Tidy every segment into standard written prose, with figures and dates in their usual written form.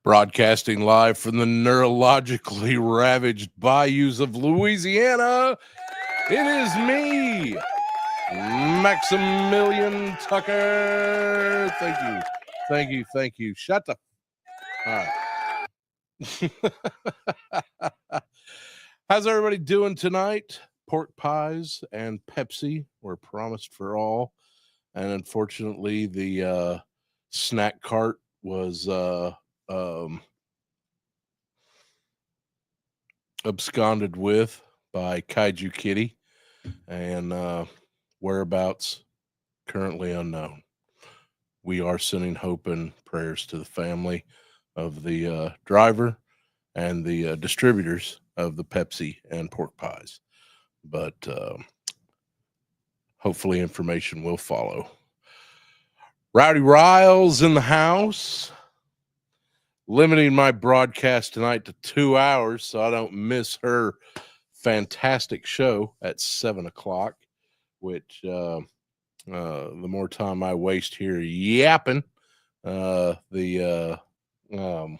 Broadcasting live from the neurologically ravaged bayous of Louisiana, it is me, Maximilian Tucker. Thank you. Thank you. Thank you. Shut the. All right. How's everybody doing tonight? Pork pies and Pepsi were promised for all. And unfortunately, the snack cart was absconded with by Kaiju Kitty, and whereabouts currently unknown. We are sending hope and prayers to the family of the driver and the distributors of the Pepsi and pork pies, but hopefully information will follow. Rowdy Riles in the house. Limiting my broadcast tonight to 2 hours so I don't miss her fantastic show at 7 o'clock, which the more time I waste here yapping, the longer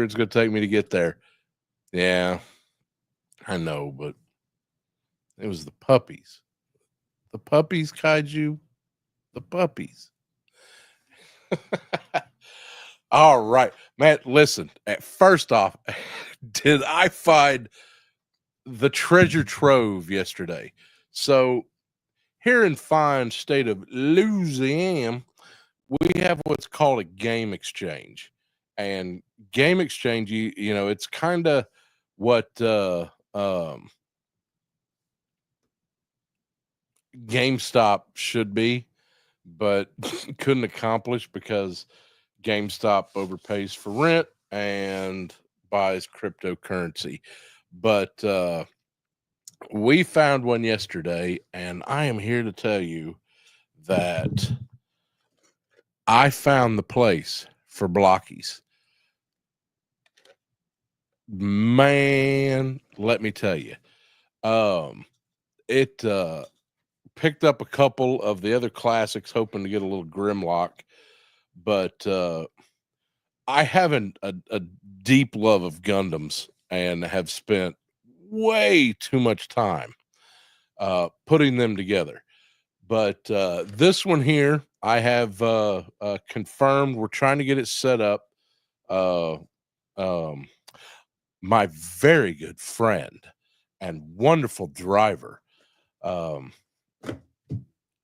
it's going to take me to get there. Yeah, I know, but it was the puppies. The puppies, Kaiju. The puppies. All right, man. Listen, first off, did I find the treasure trove yesterday? So here in fine state of Louisiana, we have what's called a game exchange. And game exchange, you know, it's kind of what GameStop should be, but couldn't accomplish because GameStop overpays for rent and buys cryptocurrency. But we found one yesterday, and I am here to tell you that I found the place for blockies. Man, let me tell you, it picked up a couple of the other classics, hoping to get a little Grimlock, but I have a deep love of Gundams and have spent way too much time putting them together. But this one here, I have confirmed. We're trying to get it set up. My very good friend and wonderful driver,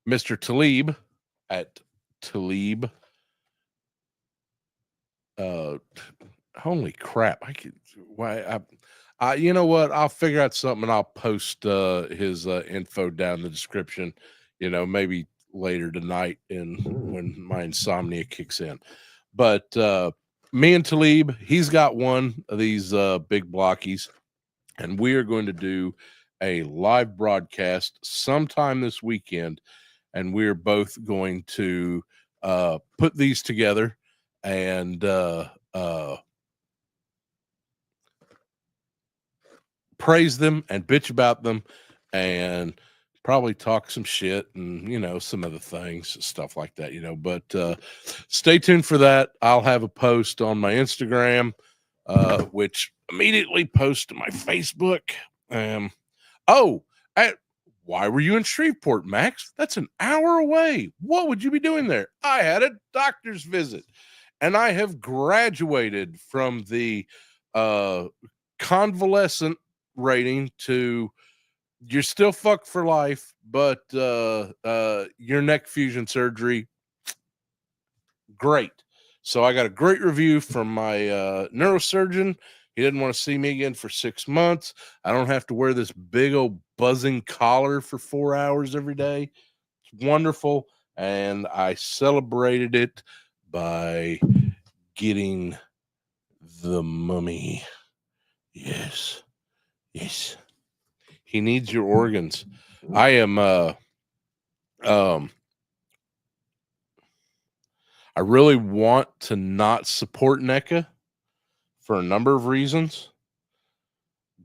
Mr. Talib at Talib. Holy crap! You know what? I'll figure out something and I'll post his info down in the description. You know, maybe later tonight when my insomnia kicks in. But me and Talib, he's got one of these big blockies, and we are going to do a live broadcast sometime this weekend, and we're both going to put these together and praise them and bitch about them and probably talk some shit and, you know, some other things, stuff like that, you know. But stay tuned for that. I'll have a post on my Instagram, which immediately posts to my Facebook. Why were you in Shreveport, Max? That's an hour away. What would you be doing there? I had a doctor's visit, and I have graduated from the convalescent rating to you're still fucked for life, but your neck fusion surgery, great. So I got a great review from my neurosurgeon. He didn't want to see me again for 6 months. I don't have to wear this big old buzzing collar for 4 hours every day. It's wonderful. And I celebrated it by getting the mummy. Yes. Yes. He needs your organs. I am I really want to not support NECA for a number of reasons,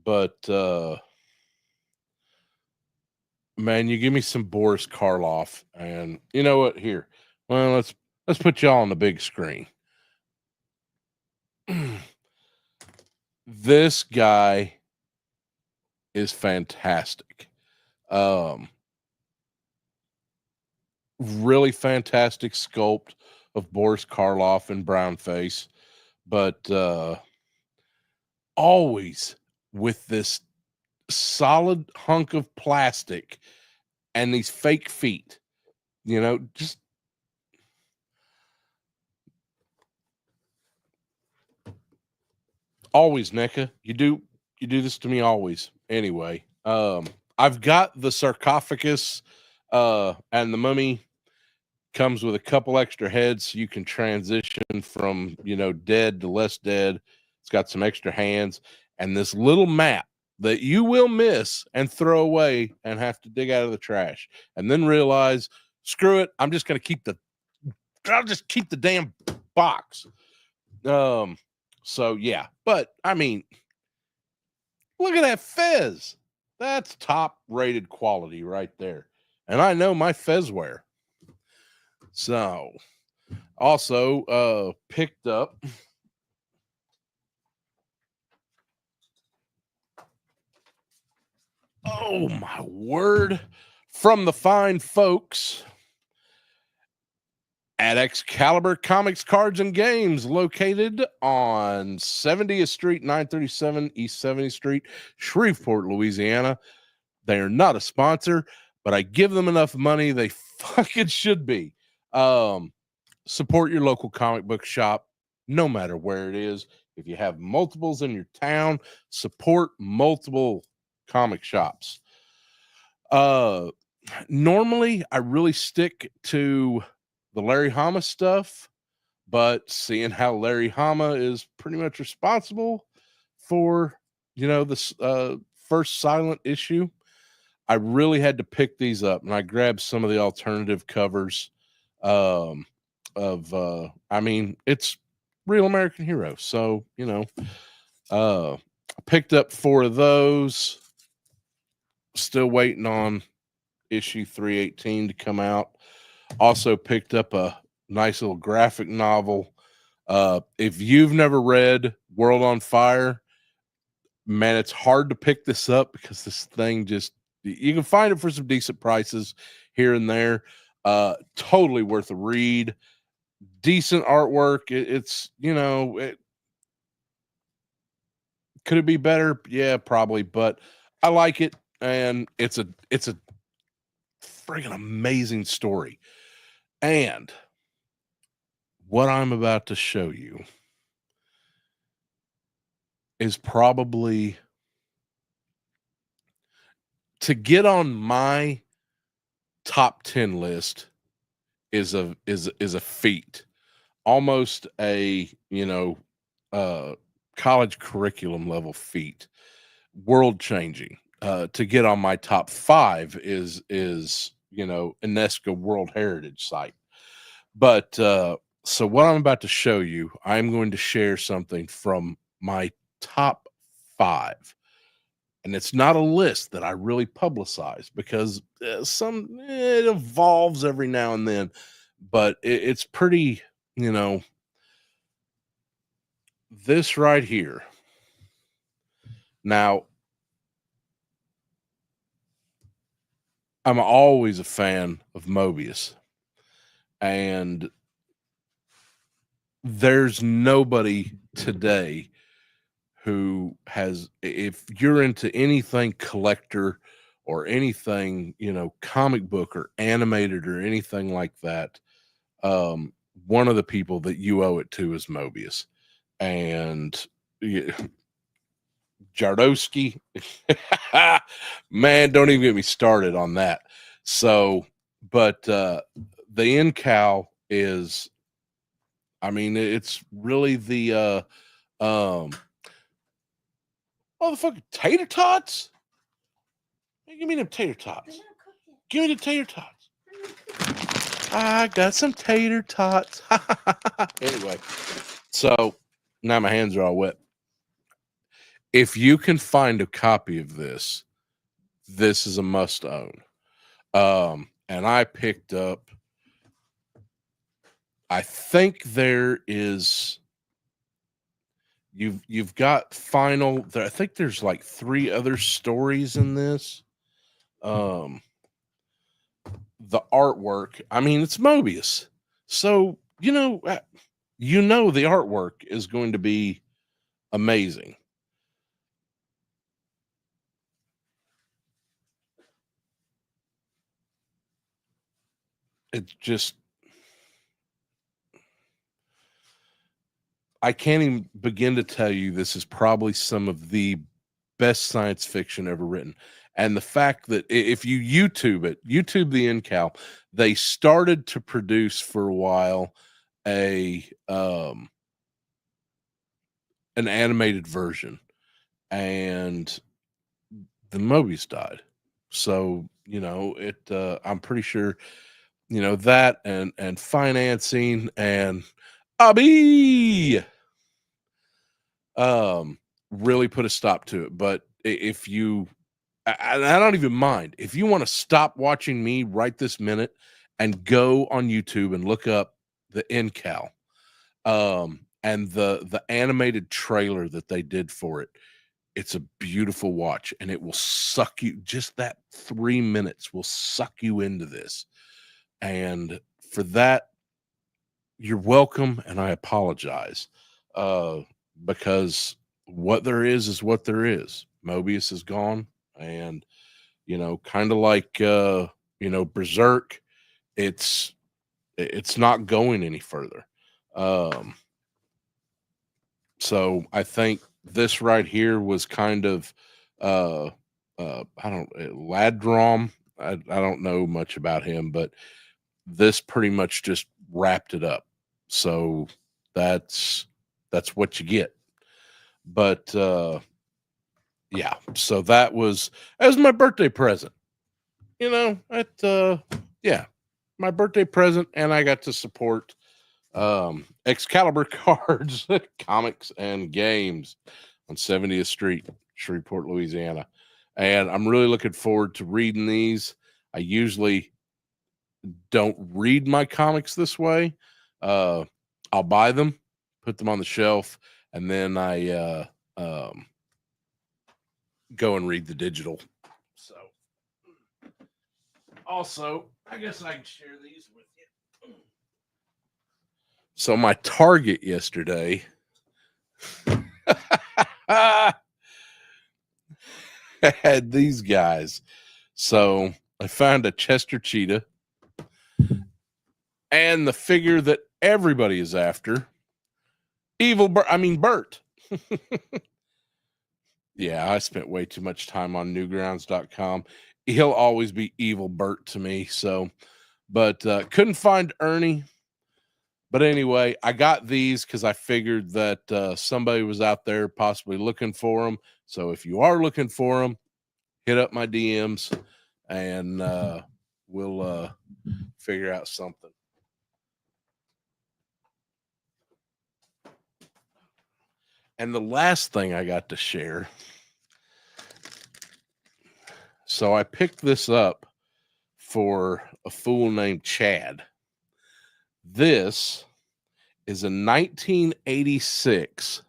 but Man, you give me some Boris Karloff, and you know what? Here, well, let's put y'all on the big screen. This guy is fantastic. Really fantastic sculpt of Boris Karloff in brown face, but always with this solid hunk of plastic and these fake feet. You know, just always, NECA. You do this to me always. Anyway, I've got the sarcophagus and the mummy comes with a couple extra heads so you can transition from, you know, dead to less dead. It's got some extra hands and this little map that you will miss and throw away and have to dig out of the trash and then realize, screw it, I'll just keep the damn box. So yeah, but I mean, look at that fez. That's top rated quality right there. And I know my fez wear. So also picked up oh my word from the fine folks at Excalibur Comics Cards and Games, located on 70th Street, 937 East 70th Street, Shreveport, Louisiana. They are not a sponsor, but I give them enough money they fucking should be. Support your local comic book shop, no matter where it is. If you have multiples in your town, support multiple comic shops. Normally, I really stick to the Larry Hama stuff, but seeing how Larry Hama is pretty much responsible for, you know, this first silent issue, I really had to pick these up, and I grabbed some of the alternative covers I mean, it's Real American Hero, so you know, I picked up 4 of those. Still waiting on issue 318 to come out. Also picked up a nice little graphic novel. If you've never read World on Fire, man, it's hard to pick this up because this thing just, you can find it for some decent prices here and there. Totally worth a read. Decent artwork. It's, you know, could it be better? Yeah, probably, but I like it, and it's a friggin' amazing story. And what I'm about to show you is probably, to get on my top 10 list is a feat. Almost a, you know, college curriculum level feat. World changing. To get on my top 5 is, you know, UNESCO World Heritage Site. But so what I'm about to show you, I'm going to share something from my top 5. And it's not a list that I really publicize because it evolves every now and then, but it's pretty, you know, this right here. Now, I'm always a fan of Mobius, and there's nobody today who has, if you're into anything collector or anything, you know, comic book or animated or anything like that, one of the people that you owe it to is Mobius. And Jardowski, man, don't even get me started on that. So, but the NCal is, I mean, it's really the oh, the fucking tater tots. Give me them tater tots. Give me the tater tots. I got some tater tots. Anyway, so now my hands are all wet. If you can find a copy of this, this is a must own. And I picked up, I think there is, you've got final there, I think there's like 3 other stories in this. The artwork, I mean, it's Mobius, so the artwork is going to be amazing. It's just, I can't even begin to tell you, this is probably some of the best science fiction ever written. And the fact that if you YouTube the NCal, they started to produce for a while a an animated version, and the Mobius died. So, I'm pretty sure, that and financing and Abby really put a stop to it. But if you, I don't even mind if you want to stop watching me right this minute and go on YouTube and look up the NCal, and the animated trailer that they did for it. It's a beautiful watch, and it will suck you. Just that 3 minutes will suck you into this. And for that, you're welcome, and I apologize, because what there is what there is. Mobius is gone, and kind of like Berserk, it's not going any further. So I think this right here was kind of I don't Ladrom. I don't know much about him, but this pretty much just wrapped it up. So that's what you get. But yeah, so that was my birthday present. Yeah, my birthday present, and I got to support Excalibur Cards, Comics and Games on 70th Street, Shreveport, Louisiana. And I'm really looking forward to reading these. I usually don't read my comics this way. I'll buy them, put them on the shelf, and then I go and read the digital. So, also, I guess I can share these with you. So my Target yesterday had these guys. So I found a Chester Cheetah and the figure that everybody is after, Bert. Yeah, I spent way too much time on newgrounds.com. He'll always be Evil Bert to me. So, but couldn't find Ernie. But anyway, I got these because I figured that somebody was out there possibly looking for them. So if you are looking for them, hit up my DMs, and we'll figure out something. And the last thing I got to share. So I picked this up for a fool named Chad. This is a 1986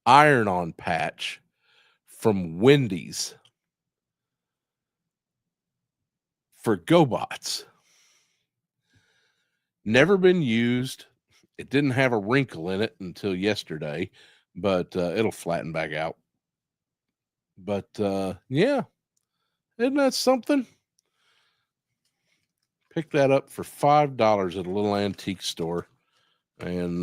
iron-on patch from Wendy's for GoBots. Never been used. It didn't have a wrinkle in it until yesterday, but it'll flatten back out. But yeah, isn't that something? Picked that up for $5 at a little antique store, and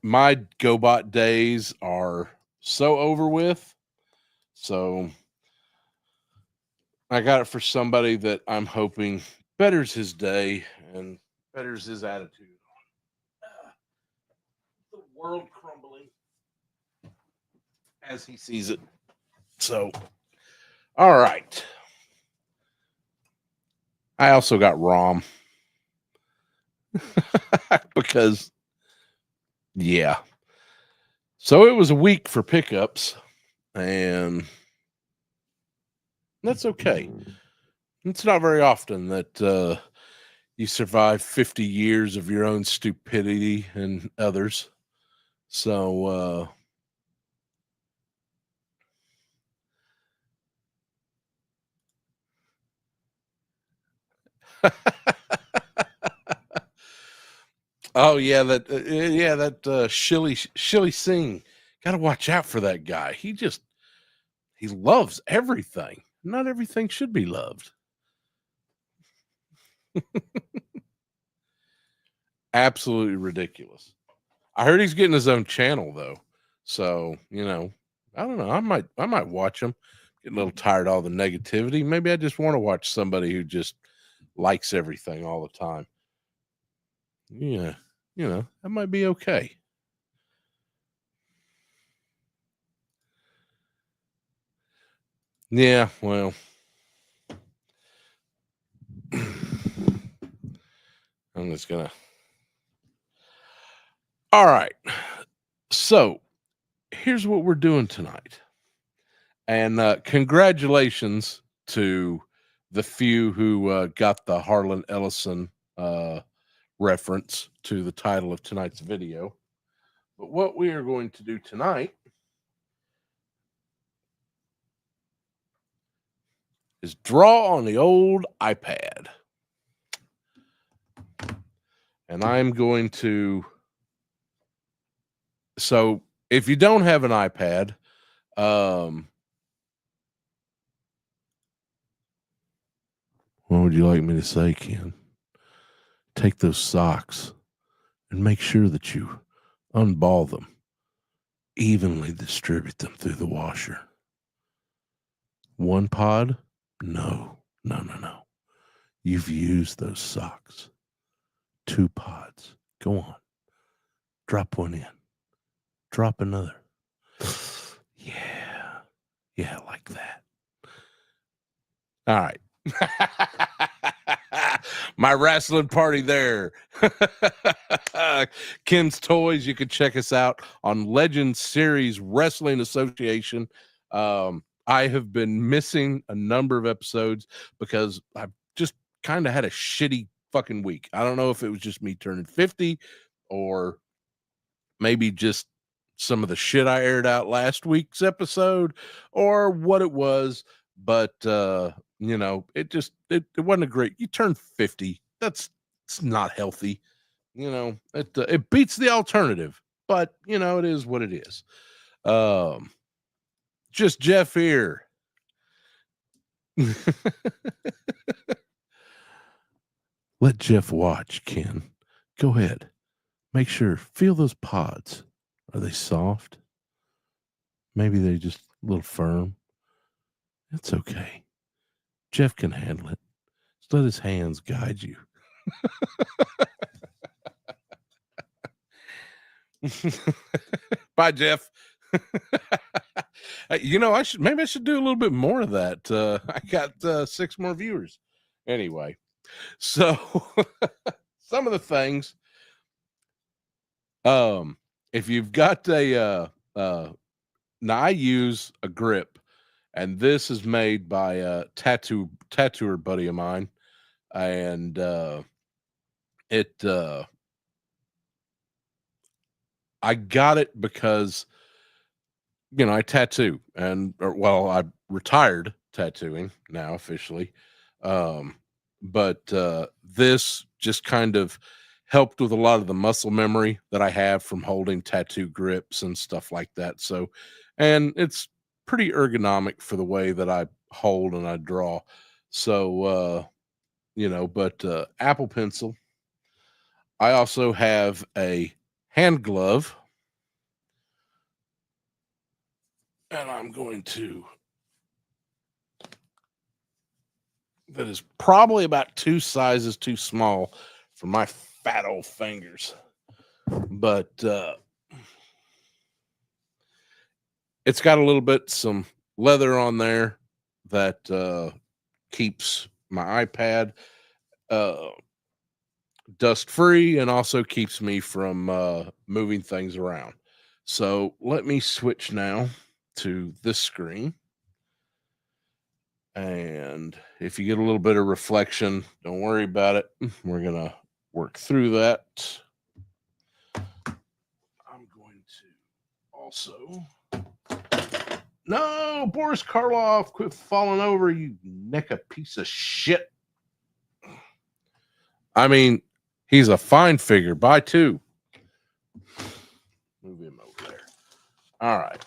my GoBot days are so over with. So I got it for somebody that I'm hoping betters his day and betters his attitude on the world crumbling as he sees it. So, all right. I also got ROM because, yeah. So it was a week for pickups, and That's okay. It's not very often that you survive 50 years of your own stupidity and others. So, oh yeah, that Shilly Singh. Got to watch out for that guy. He loves everything. Not everything should be loved. Absolutely ridiculous. I heard he's getting his own channel though. So, I don't know. I might watch him. Get a little tired of all the negativity. Maybe I just want to watch somebody who just likes everything all the time. Yeah, that might be okay. Yeah, well, I'm just gonna. All right. So here's what we're doing tonight. And congratulations to the few who got the Harlan Ellison reference to the title of tonight's video. But what we are going to do tonight is draw on the old iPad. And I'm going to. So if you don't have an iPad, what would you like me to say, Ken? Take those socks and make sure that you unball them. Evenly distribute them through the washer. One pod? No. You've used those socks. 2 pods. Go on. Drop one in. Drop another. Yeah, like that. All right. My wrestling party there. Ken's Toys. You can check us out on Legends Series Wrestling Association. I have been missing a number of episodes because I've just kind of had a shitty fucking week. I don't know if it was just me turning 50 or maybe just some of the shit I aired out last week's episode or what it was, but it wasn't a great. You turn 50. It's not healthy. It beats the alternative, but it is what it is. Just Jeff here. Let Jeff watch, Ken. Go ahead. Make sure, feel those pods. Are they soft? Maybe they're just a little firm. It's okay. Jeff can handle it. Just let his hands guide you. Bye, Jeff. I should do a little bit more of that. I got 6 more viewers. Anyway, so some of the things. If you've got now I use a grip, and this is made by a tattooer buddy of mine, and I got it because I tattoo, and I retired tattooing now officially, but this just kind of helped with a lot of the muscle memory that I have from holding tattoo grips and stuff like that. So, and it's pretty ergonomic for the way that I hold and I draw. So, but Apple Pencil. I also have a hand glove, and I'm going to. That is probably about 2 sizes too small for my fat old fingers, but it's got a little bit some leather on there that keeps my iPad dust free and also keeps me from moving things around. So let me switch now to this screen. And if you get a little bit of reflection, don't worry about it. We're going to work through that. I'm going to also... No, Boris Karloff, quit falling over, you neck a piece of shit. I mean, he's a fine figure. Buy two. Move him over there. All right.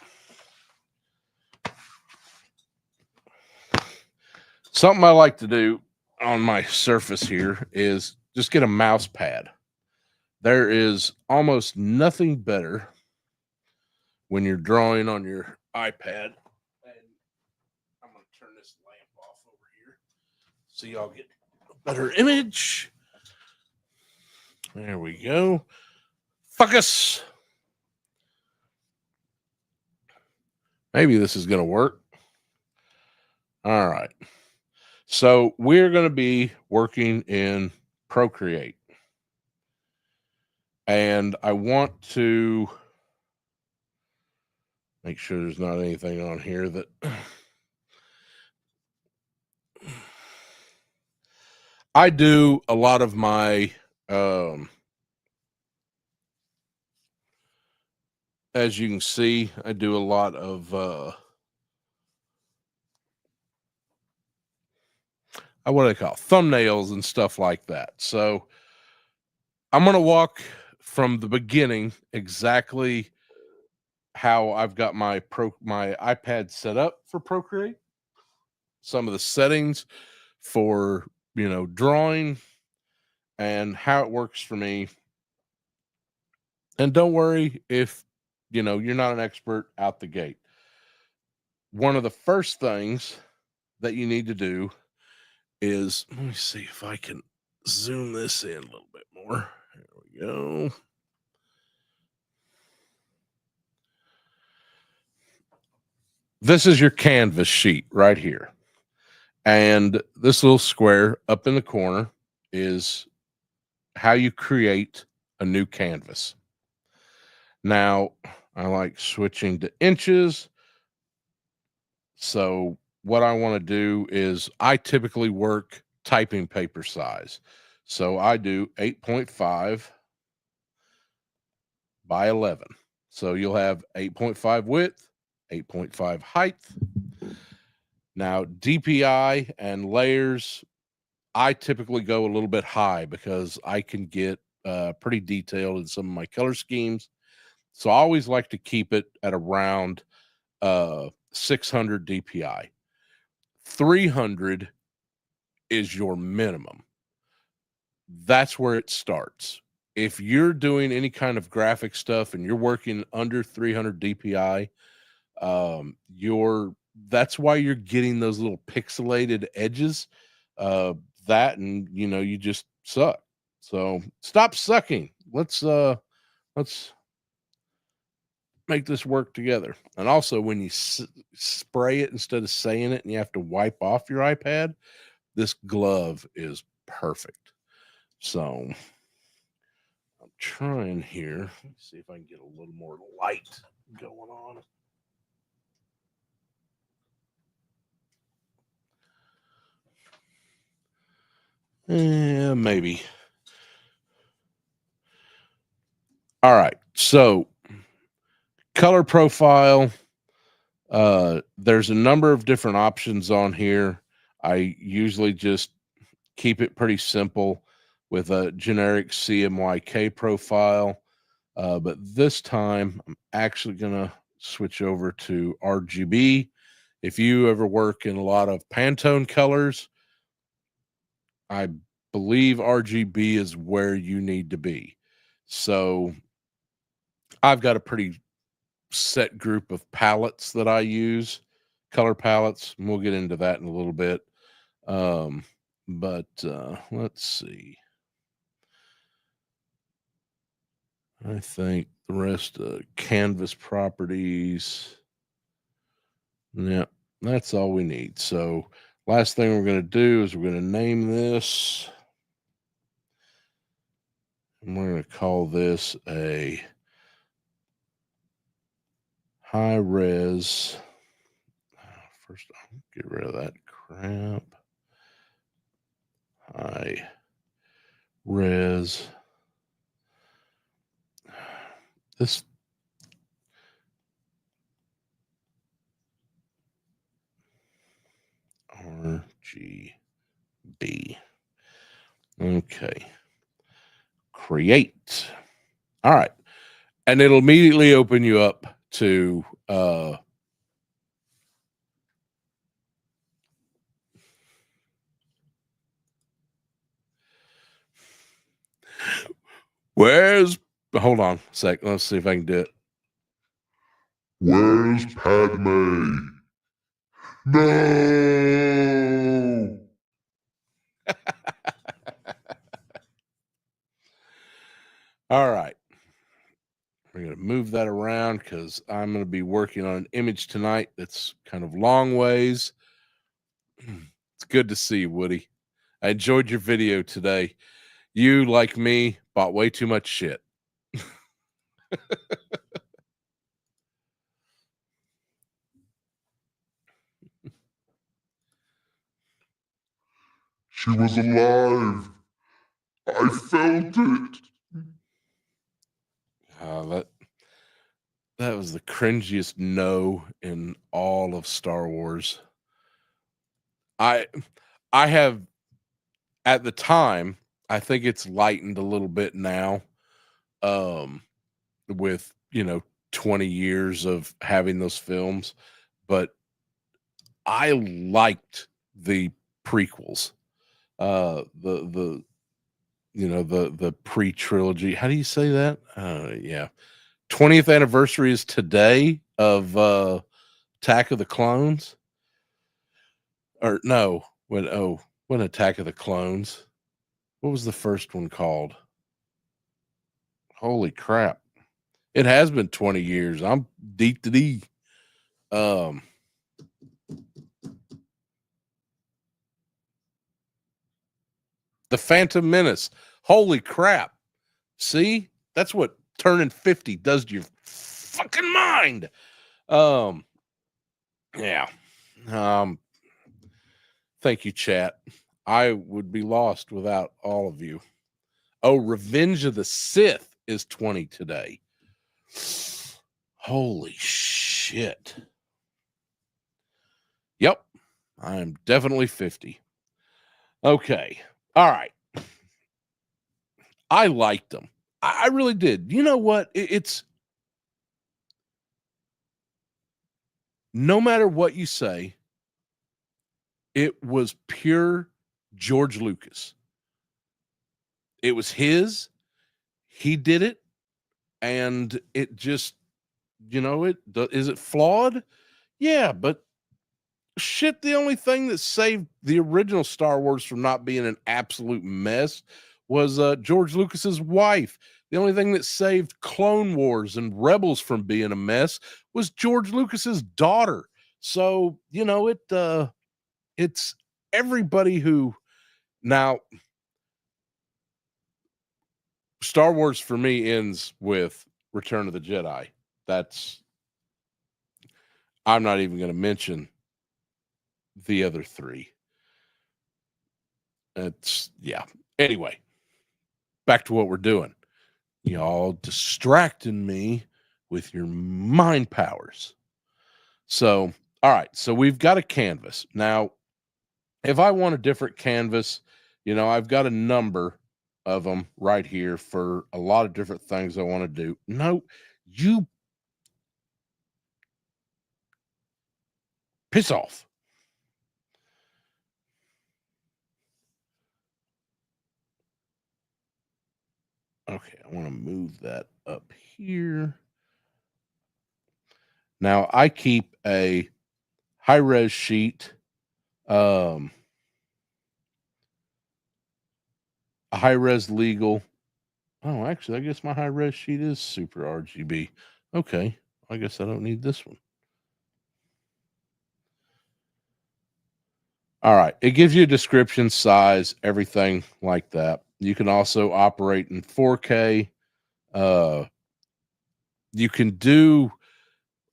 Something I like to do on my surface here is just get a mouse pad. There is almost nothing better when you're drawing on your iPad. And I'm going to turn this lamp off over here so y'all get a better image. There we go. Focus. Maybe this is going to work. All right. So we're going to be working in Procreate. And I want to make sure there's not anything on here that... I do a lot of my... as you can see, I do a lot of... what do they call it? Thumbnails and stuff like that. So I'm going to walk from the beginning exactly how I've got my iPad set up for Procreate. Some of the settings for, drawing and how it works for me. And don't worry if, you're not an expert out the gate. One of the first things that you need to do is, let me see if I can zoom this in a little bit more. There we go. This is your canvas sheet right here. And this little square up in the corner is how you create a new canvas. Now, I like switching to inches. So what I want to do is I typically work typing paper size. So I do 8.5 by 11. So you'll have 8.5 width, 8.5 height. Now, DPI and layers, I typically go a little bit high because I can get pretty detailed in some of my color schemes. So I always like to keep it at around 600 DPI. 300 is your minimum. That's where it starts. If you're doing any kind of graphic stuff and you're working under 300 DPI, that's why you're getting those little pixelated edges. That and you just suck. So stop sucking. Let's make this work together. And also, when you spray it instead of saying it and you have to wipe off your iPad, this glove is perfect. So I'm trying here. Let me see if I can get a little more light going on. Yeah, maybe. All right. So color profile. There's a number of different options on here. I usually just keep it pretty simple with a generic CMYK profile. But this time I'm actually going to switch over to RGB. If you ever work in a lot of Pantone colors, I believe RGB is where you need to be. So I've got a pretty set group of palettes that I use, color palettes, and we'll get into that in a little bit. But let's see. I think the rest of canvas properties, yeah, that's all we need. So last thing we're going to do is we're going to name this, and we're going to call this a high res. First, I'll get rid of that crap. High res. This RGB. Okay. Create. All right. And it'll immediately open you up to where's hold on a sec. Let's see if I can do it. Where's Padme? No! All right. We're going to move that around because I'm going to be working on an image tonight that's kind of long ways. It's good to see you, Woody. I enjoyed your video today. You, like me, bought way too much shit. She was alive. I felt it. That was the cringiest no in all of Star Wars. I have, at the time, I think it's lightened a little bit now, with 20 years of having those films, but I liked the prequels, the pre-trilogy. How do you say that? Yeah. 20th anniversary is today of Attack of the Clones. Or no, when Attack of the Clones. What was the first one called? Holy crap. It has been 20 years. I'm deep to D. The Phantom Menace. Holy crap. See? That's what turning 50 does to your fucking mind. Yeah. Thank you, chat. I would be lost without all of you. Oh, Revenge of the Sith is 20 today. Holy shit. Yep. I'm definitely 50. Okay. All right. I liked them. I really did. You know what? It's no matter what you say, it was pure George Lucas. It was his. He did it. And it just, is it flawed? Yeah, but shit, the only thing that saved the original Star Wars from not being an absolute mess was George Lucas's wife. The only thing that saved Clone Wars and Rebels from being a mess was George Lucas's daughter. So, it's everybody who now Star Wars for me ends with Return of the Jedi. I'm not even going to mention the other three. Anyway, back to what we're doing. Y'all distracting me with your mind powers. So, all right. So we've got a canvas. Now, if I want a different canvas, I've got a number of them right here for a lot of different things I want to do. No, you piss off. Okay, I want to move that up here. Now I keep a high-res sheet, a high-res legal. Oh, actually, I guess my high-res sheet is super RGB. Okay, I guess I don't need this one. All right, it gives you a description, size, everything like that. You can also operate in 4K. You can do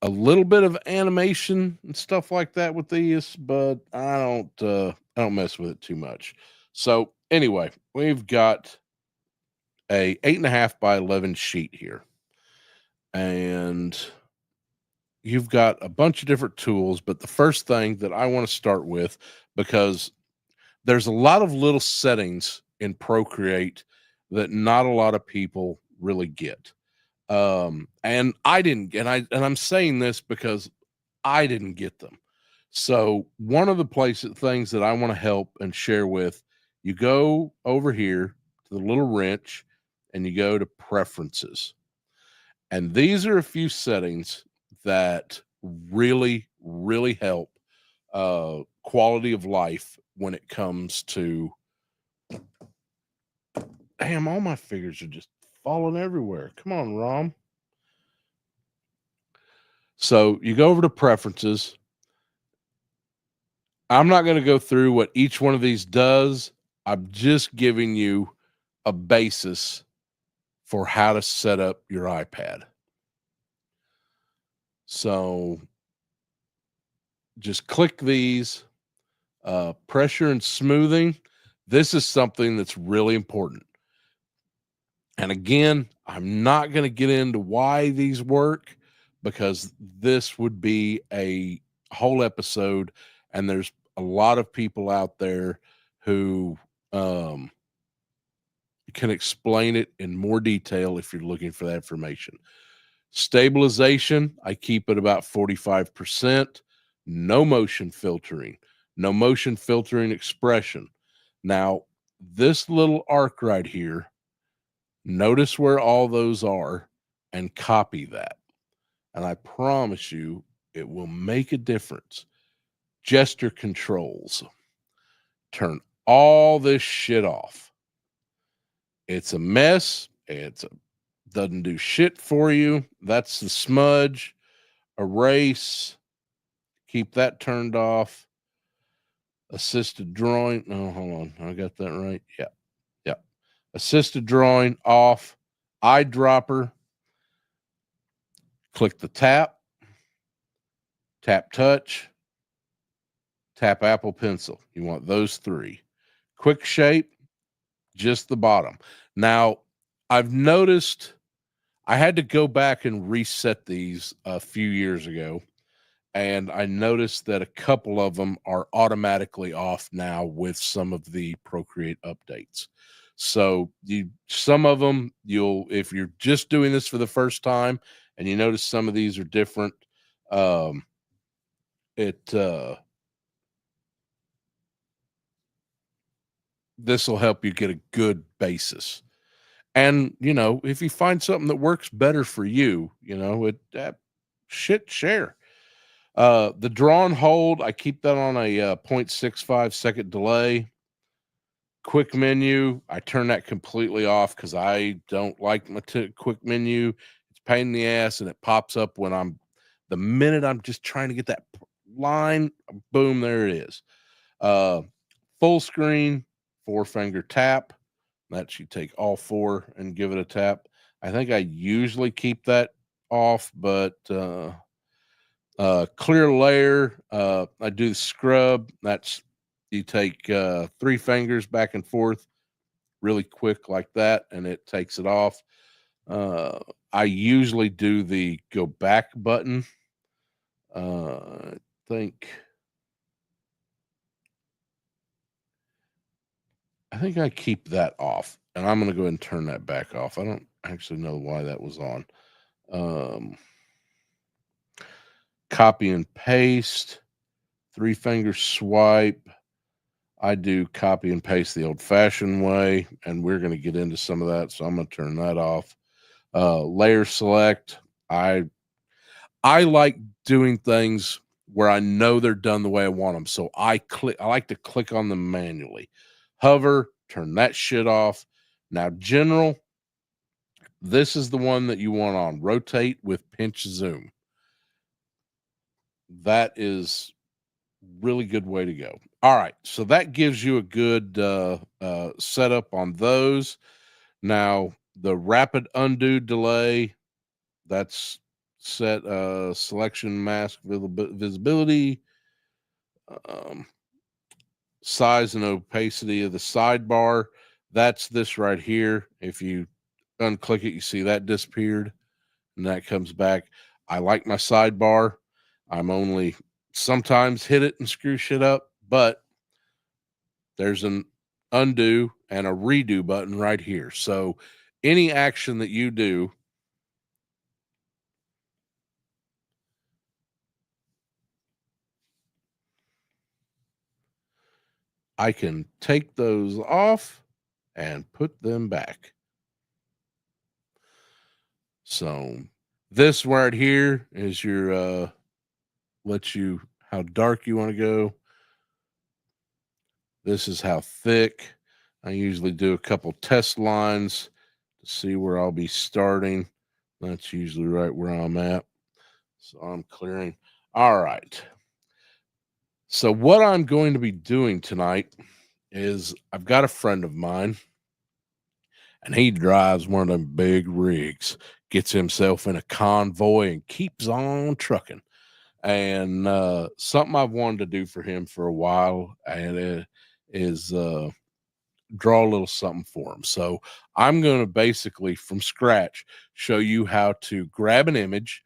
a little bit of animation and stuff like that with these, but I don't mess with it too much. So anyway, we've got a 8.5 by 11 sheet here, and you've got a bunch of different tools. But the first thing that I want to start with, because there's a lot of little settings in Procreate that not a lot of people really get. And I didn't get, and I'm saying this because I didn't get them. So one of the things that I want to help and share with, you go over here to the little wrench and you go to preferences. And these are a few settings that really, really help quality of life when it comes to, damn, all my figures are just falling everywhere. Come on, Rom. So you go over to preferences. I'm not going to go through what each one of these does. I'm just giving you a basis for how to set up your iPad. So just click these. Pressure and smoothing. This is something that's really important. And again, I'm not going to get into why these work, because this would be a whole episode, and there's a lot of people out there who can explain it in more detail if you're looking for that information. Stabilization, I keep it about 45%. No motion filtering. No motion filtering expression. Now, this little arc right here, notice where all those are and copy that. And I promise you, it will make a difference. Gesture controls. Turn all this shit off. It's a mess. Doesn't do shit for you. That's the smudge. Erase. Keep that turned off. Assisted drawing. Oh, hold on. I got that right. Yeah. Yeah. Assisted drawing off. Eyedropper. Click the tap. Tap touch. Tap Apple Pencil. You want those three. Quick shape. Just the bottom. Now, I've noticed I had to go back and reset these a few years ago, and I noticed that a couple of them are automatically off now with some of the Procreate updates. So some of them, if you're just doing this for the first time and you notice some of these are different, this will help you get a good basis. And, if you find something that works better for you, share. The draw and hold, I keep that on a 0.65 second delay. Quick menu, I turn that completely off because I don't like my quick menu. It's a pain in the ass, and it pops up when the minute I'm just trying to get that line, boom, there it is. Full screen, 4-finger tap. That you take all 4 and give it a tap. I think I usually keep that off, but clear layer, I do the scrub. That's you take 3 fingers back and forth really quick like that, and it takes it off. I usually do the go back button. I think I keep that off, and I'm going to go ahead and turn that back off. I don't actually know why that was on. Copy and paste, 3-finger swipe. I do copy and paste the old-fashioned way, and we're going to get into some of that, so I'm going to turn that off. Layer select. I like doing things where I know they're done the way I want them, so I like to click on them manually. Hover, turn that shit off. Now, general, this is the one that you want on. Rotate with pinch zoom. That is really good way to go. All right, so that gives you a good setup on those. Now, the rapid undo delay, that's set selection mask visibility, size and opacity of the sidebar. That's this right here. If you unclick it, you see that disappeared and that comes back. I like my sidebar. I'm only sometimes hit it and screw shit up, but there's an undo and a redo button right here. So any action that you do, I can take those off and put them back. So this right here is your lets you how dark you want to go. This is how thick. I usually do a couple test lines to see where I'll be starting. That's usually right where I'm at. So I'm clearing. All right. So what I'm going to be doing tonight is I've got a friend of mine and he drives one of them big rigs, gets himself in a convoy and keeps on trucking. And something I've wanted to do for him for a while, and it is draw a little something for him. So I'm going to basically from scratch show you how to grab an image,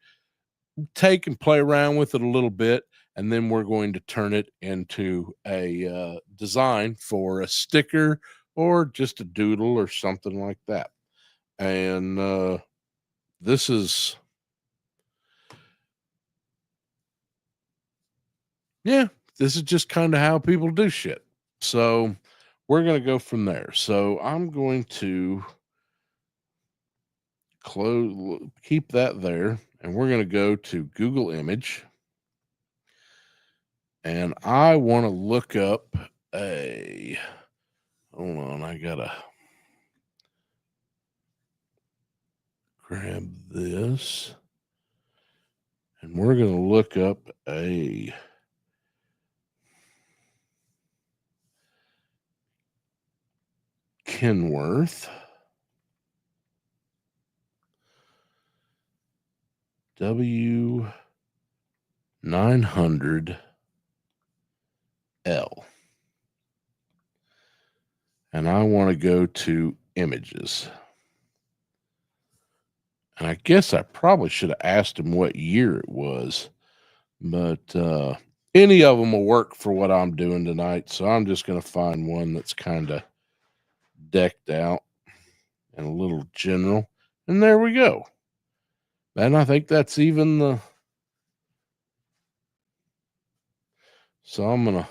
take and play around with it a little bit, and then we're going to turn it into a design for a sticker or just a doodle or something like that. And this is, yeah, this is just kind of how people do shit. So we're going to go from there. So I'm going to keep that there, and we're going to go to Google Image, and I want to look up hold on, I gotta grab this, and we're going to look up a Kenworth W900L. And I want to go to images. And I guess I probably should have asked him what year it was, but any of them will work for what I'm doing tonight. So I'm just going to find one that's kind of decked out and a little general. And there we go. And I think that's even the. So I'm going to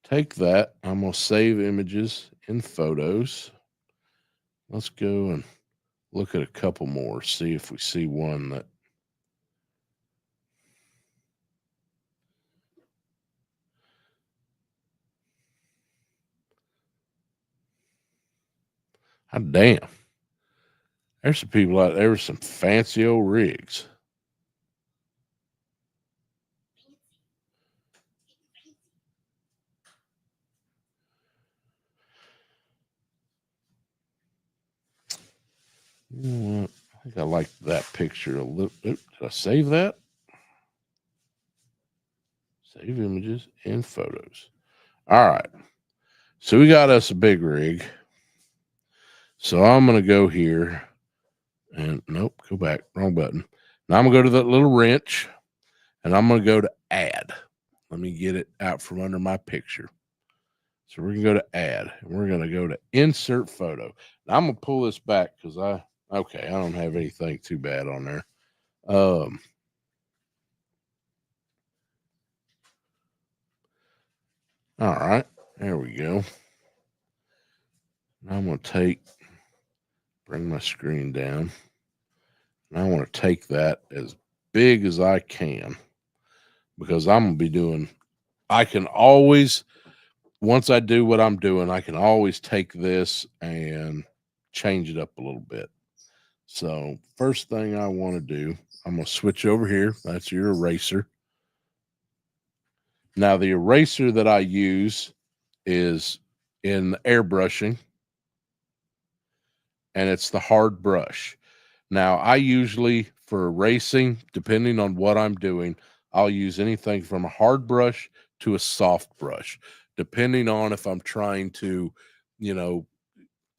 take that. I'm going to save images in photos. Let's go and look at a couple more, see if we see one that. God damn. There's some people out there with some fancy old rigs. You know what? I think I like that picture a little. Did I save that? Save images and photos. All right. So we got us a big rig. So I'm going to go here and nope, go back. Wrong button. Now I'm going to go to that little wrench and I'm going to go to add. Let me get it out from under my picture. So we're going to go to add and we're going to go to insert photo. Now I'm going to pull this back because I don't have anything too bad on there. All right, there we go. Now I'm going to bring my screen down. And I want to take that as big as I can because I'm going to be doing, I can always, once I do what I'm doing, I can always take this and change it up a little bit. So first thing I want to do, I'm going to switch over here. That's your eraser. Now the eraser that I use is in airbrushing, and it's the hard brush. Now I usually for erasing, depending on what I'm doing, I'll use anything from a hard brush to a soft brush, depending on if I'm trying to, you know,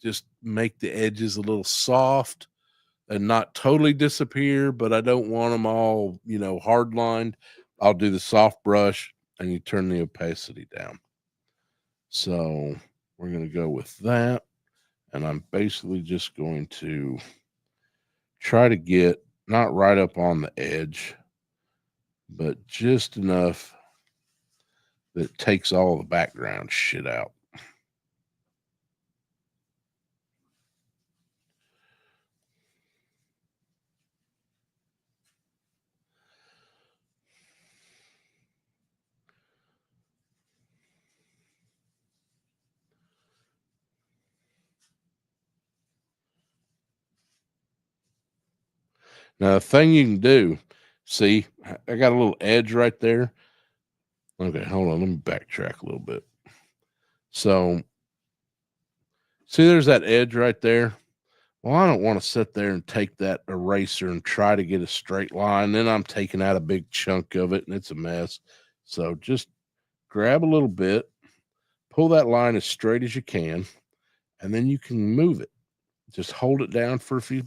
just make the edges a little soft and not totally disappear, but I don't want them all, hard lined. I'll do the soft brush and you turn the opacity down. So we're going to go with that. And I'm basically just going to try to get not right up on the edge, but just enough that it takes all the background shit out. Now, the thing you can do, see, I got a little edge right there. Okay, hold on. Let me backtrack a little bit. So, see, there's that edge right there. Well, I don't want to sit there and take that eraser and try to get a straight line. Then I'm taking out a big chunk of it and it's a mess. So just grab a little bit, pull that line as straight as you can, and then you can move it. Just hold it down for a few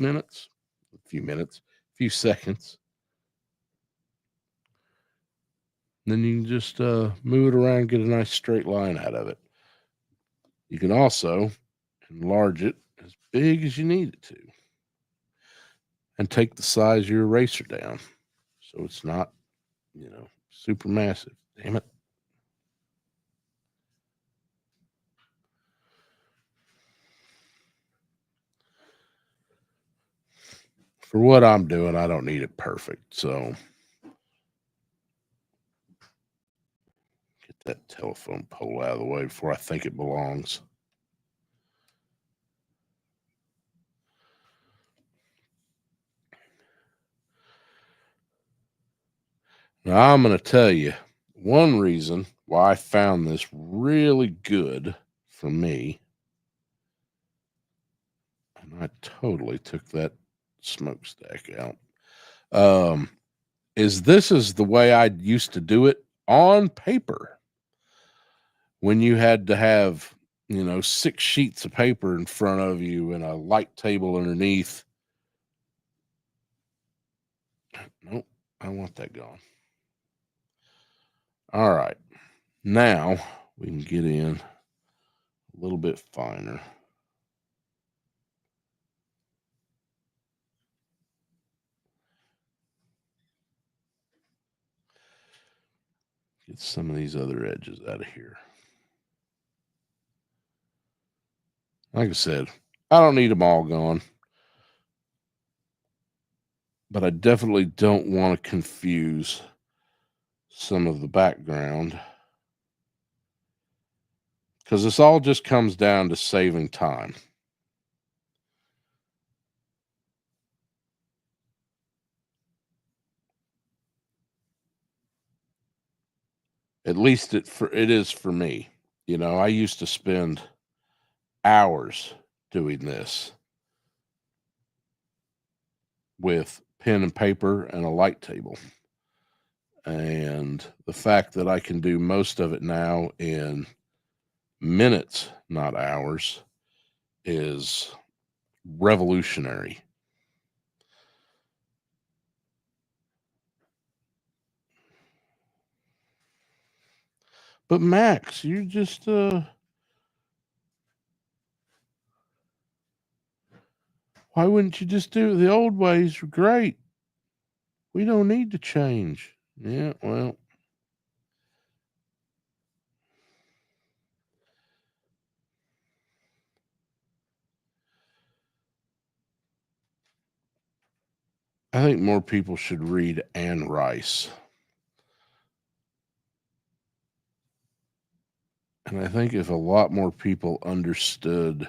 seconds. Then you can just move it around, get a nice straight line out of it. You can also enlarge it as big as you need it to and take the size of your eraser down so it's not, super massive. Damn it. For what I'm doing, I don't need it perfect. So get that telephone pole out of the way before I think it belongs. Now, I'm going to tell you one reason why I found this really good for me. And I totally took that smokestack out. This is the way I used to do it on paper. When you had to have, 6 sheets of paper in front of you and a light table underneath. Nope, I want that gone. All right. Now we can get in a little bit finer. Get some of these other edges out of here. Like I said, I don't need them all gone. But I definitely don't want to confuse some of the background, because this all just comes down to saving time. At least it is for me. I used to spend hours doing this with pen and paper and a light table. And the fact that I can do most of it now in minutes, not hours, is revolutionary. But Max, you just why wouldn't you just do it the old ways? Are great. We don't need to change. Yeah, well, I think more people should read Anne Rice. And I think if a lot more people understood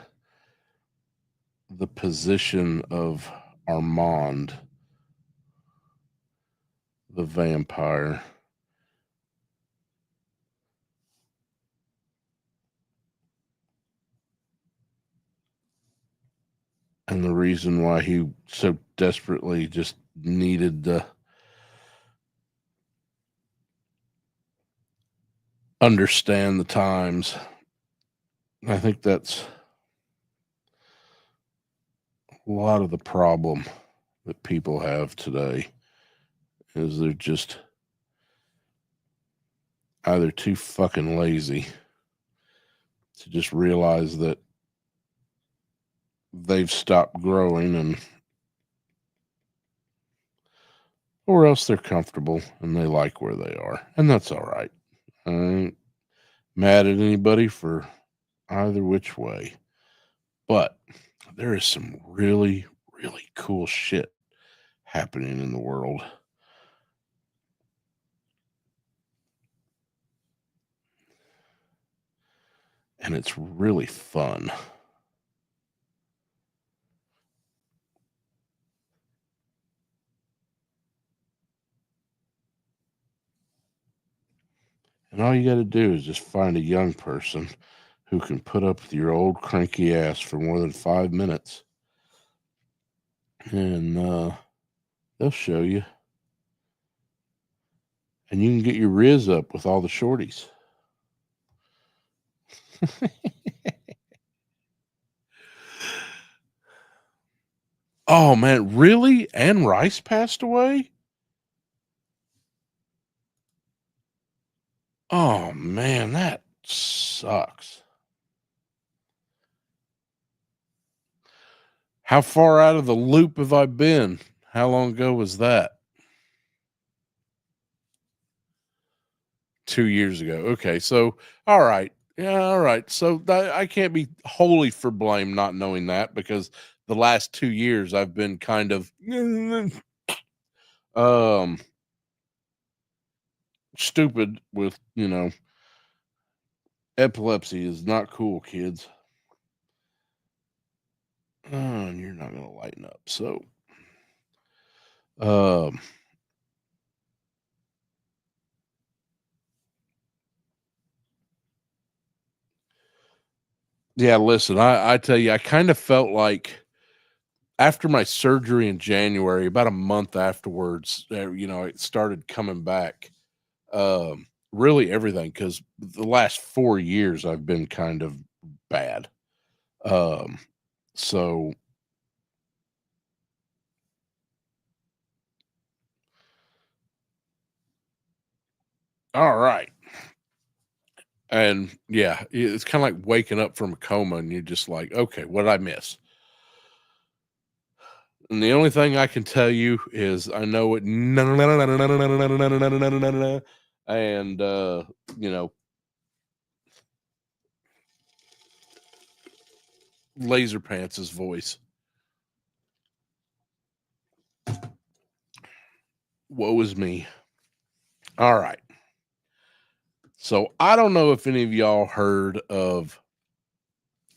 the position of Armand, the vampire, and the reason why he so desperately just needed to understand the times. I think that's a lot of the problem that people have today is they're just either too fucking lazy to just realize that they've stopped growing, and or else they're comfortable and they like where they are, and that's all right. I ain't mad at anybody for either which way, but there is some really, really cool shit happening in the world. And it's really fun. And all you got to do is just find a young person who can put up with your old cranky ass for more than 5 minutes. And they'll show you. And you can get your riz up with all the shorties. Oh, man, really? Anne Rice passed away? Oh, man, that sucks. How far out of the loop have I been? How long ago was that? 2 years ago. Okay, so all right. Yeah, all right. So I can't be wholly for blame not knowing that, because the last 2 years I've been kind of um stupid with, epilepsy is not cool, kids. And you're not going to lighten up. So um yeah, listen, I tell you, I kind of felt like after my surgery in January, about a month afterwards, it started coming back. Really everything, because the last 4 years I've been kind of bad. Um, so all right. And yeah, it's kind of like waking up from a coma and you're just like, okay, what did I miss? And the only thing I can tell you is I know it and Laser Pants' voice. Woe is me. All right. So I don't know if any of y'all heard of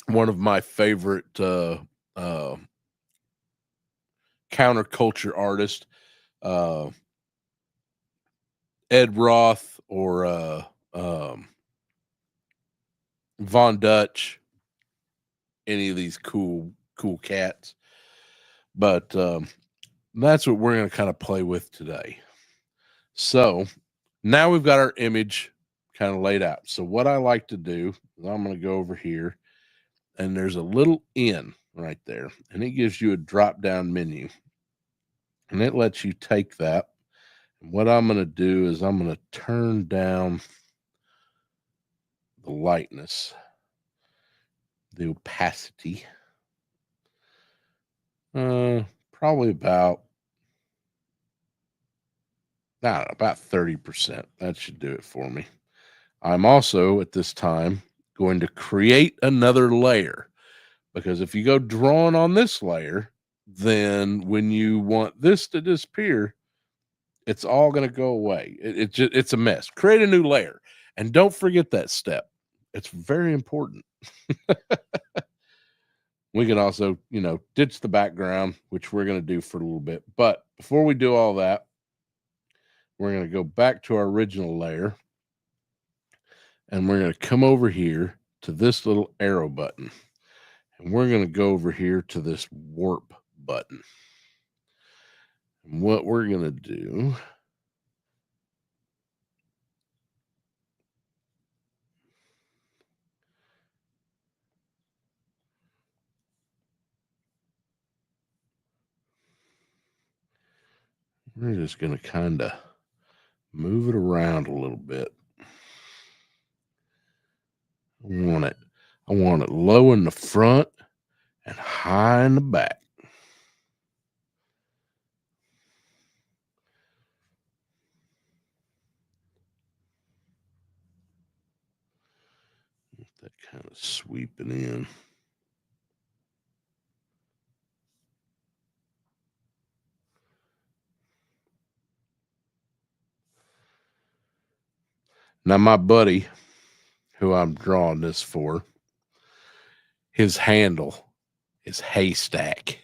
one of my favorite counterculture artists, uh, Ed Roth or Von Dutch, any of these cool cats. But that's what we're going to kind of play with today. So now we've got our image kind of laid out. So what I like to do is I'm going to go over here, and there's a little N right there, and it gives you a drop down menu, and it lets you take that. And what I'm going to do is I'm going to turn down the lightness, the opacity, probably about 30%. That should do it for me. I'm also at this time going to create another layer, because if you go drawing on this layer, then when you want this to disappear, it's all going to go away. It's a mess. Create a new layer, and don't forget that step. It's very important. We can also, ditch the background, which we're going to do for a little bit. But before we do all that, we're going to go back to our original layer, and we're going to come over here to this little arrow button, and we're going to go over here to this warp button. And what we're going to do, we're just going to kind of move it around a little bit. I want it low in the front and high in the back. Get that kind of sweeping in. Now, my buddy, who I'm drawing this for, his handle is Haystack.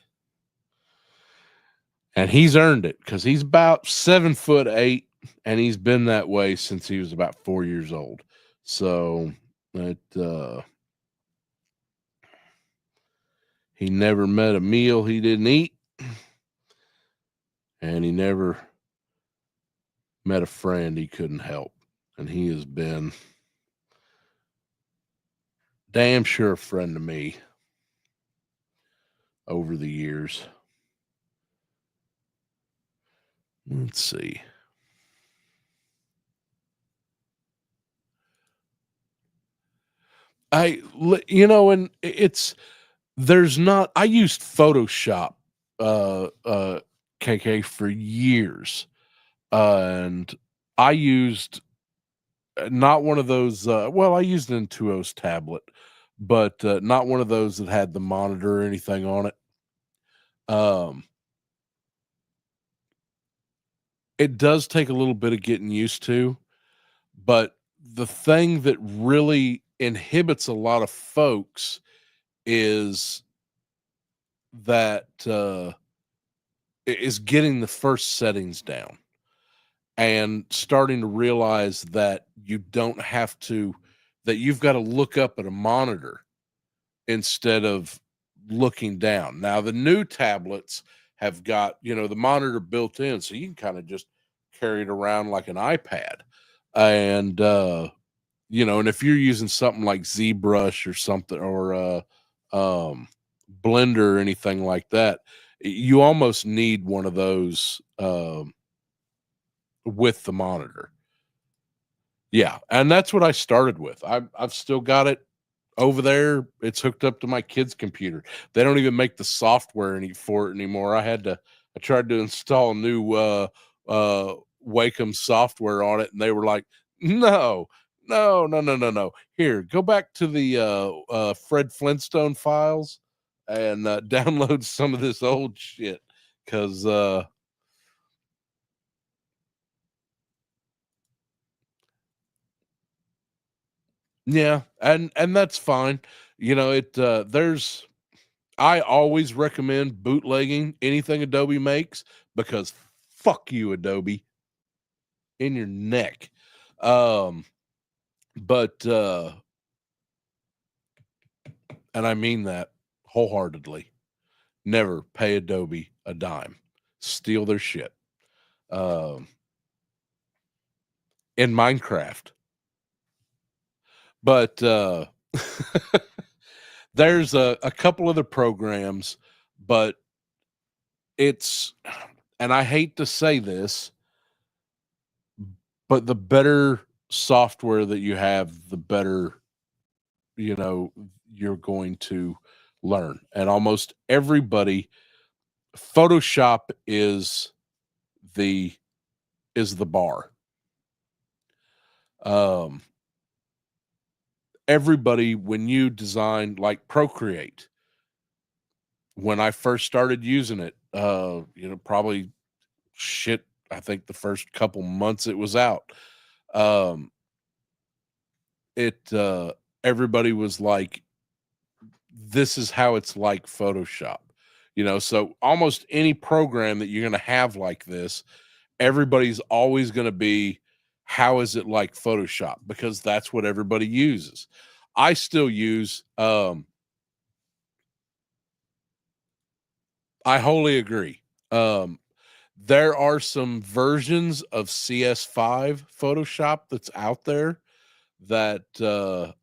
And he's earned it because he's about 7'8", and he's been that way since he was about 4 years old. So he never met a meal he didn't eat, and he never met a friend he couldn't help. And he has been damn sure a friend to me over the years. Let's see. And I used Photoshop, KK, for years. And I used not one of those, I used an Intuos tablet, but not one of those that had the monitor or anything on it. It does take a little bit of getting used to, but the thing that really inhibits a lot of folks is that is getting the first settings down and starting to realize that you've got to look up at a monitor instead of looking down. Now, the new tablets have got, the monitor built in, so you can kind of just carry it around like an iPad. And, and if you're using something like ZBrush or something, or Blender or anything like that, you almost need one of those with the monitor. Yeah, and that's what I started with. I've still got it over there. It's hooked up to my kid's computer. They don't even make the software for it anymore. I tried to install new Wacom software on it, and they were like, no. Here, go back to the Fred Flintstone files and download some of this old shit, because yeah, and that's fine. I always recommend bootlegging anything Adobe makes, because fuck you, Adobe, in your neck. But and I mean that wholeheartedly. Never pay Adobe a dime. Steal their shit. In Minecraft. But there's a couple other programs, but and I hate to say this, but the better software that you have, the better, you're going to learn. And almost everybody, Photoshop is the bar. Everybody, when you design, like Procreate, when I first started using it, probably shit, I think the first couple months it was out, everybody was like, this is how it's like Photoshop. So almost any program that you're going to have like this, everybody's always going to be, how is it like Photoshop? Because that's what everybody uses. I still use, I wholly agree. There are some versions of CS5 Photoshop that's out there that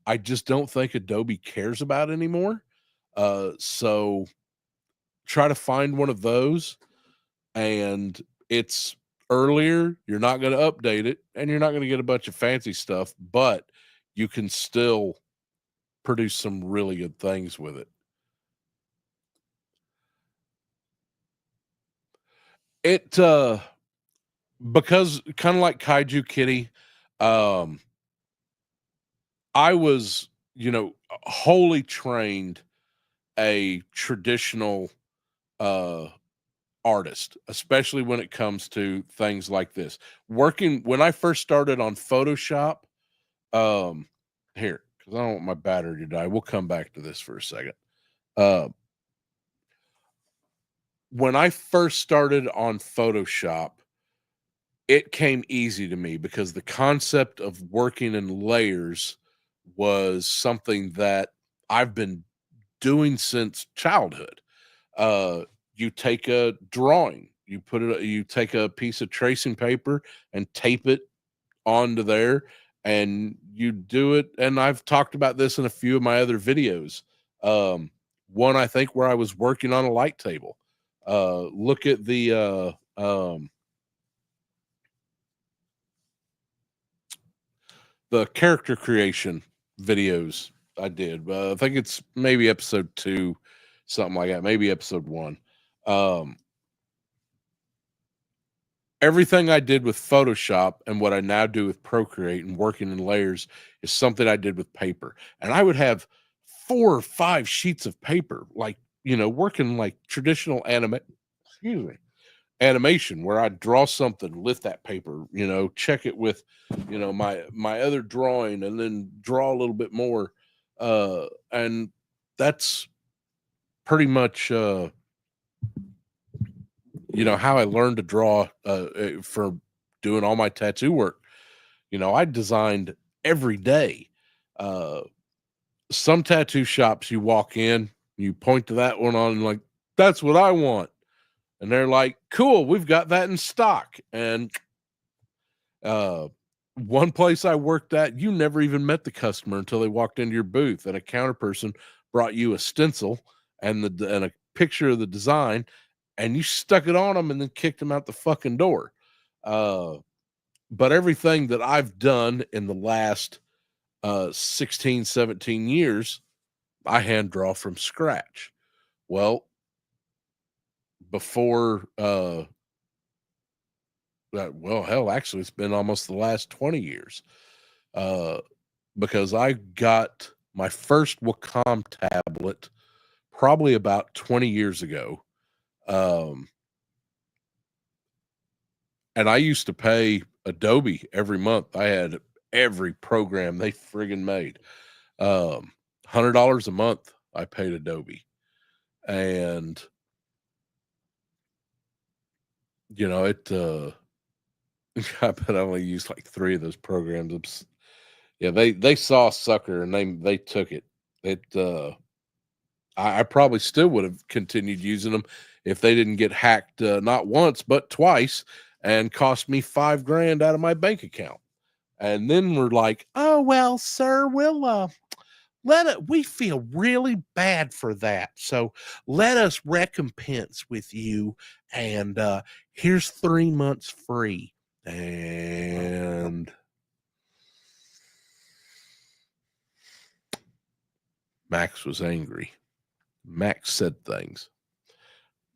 I just don't think Adobe cares about anymore. So try to find one of those, and it's earlier. You're not going to update it, and you're not going to get a bunch of fancy stuff, but you can still produce some really good things with it. It because kind of like Kaiju Kitty, um, I was, wholly trained a traditional uh artist, especially when it comes to things like this. Working when I first started on Photoshop, um here, because I don't want my battery to die. We'll come back to this for a second. Uh when I first started on Photoshop, it came easy to me because the concept of working in layers was something that I've been doing since childhood. Uh, you take a drawing, you take a piece of tracing paper and tape it onto there, and you do it. And I've talked about this in a few of my other videos. One I think where I was working on a light table. Look at the character creation videos I did. I think it's maybe episode 2, something like that, maybe episode 1. Um, Everything I did with Photoshop and what I now do with Procreate and working in layers is something I did with paper. And I would have 4 or 5 sheets of paper, like, working like traditional excuse me, animation, where I draw something, lift that paper, check it with, my other drawing, and then draw a little bit more. And that's pretty much how I learned to draw for doing all my tattoo work. I designed every day. Uh, some tattoo shops you walk in, you point to that one on, and like, that's what I want. And they're like, cool, we've got that in stock. And one place I worked at, you never even met the customer until they walked into your booth, and a counter person brought you a stencil and a picture of the design, and you stuck it on them and then kicked them out the fucking door. But everything that I've done in the last 16, 17 years, I hand draw from scratch. Well, before well, hell, actually, it's been almost the last 20 years. Because I got my first Wacom tablet probably about 20 years ago. Um, and I used to pay Adobe every month. I had every program they friggin' made. $100 a month I paid Adobe. And, it, I bet I only used like 3 of those programs. Yeah, they saw sucker and they took it. It, I probably still would have continued using them if they didn't get hacked, not once but twice, and cost me $5,000 out of my bank account. And then we're like, "Oh well, sir, we feel really bad for that. So let us recompense with you, and here's 3 months free." And Max was angry. Max said things.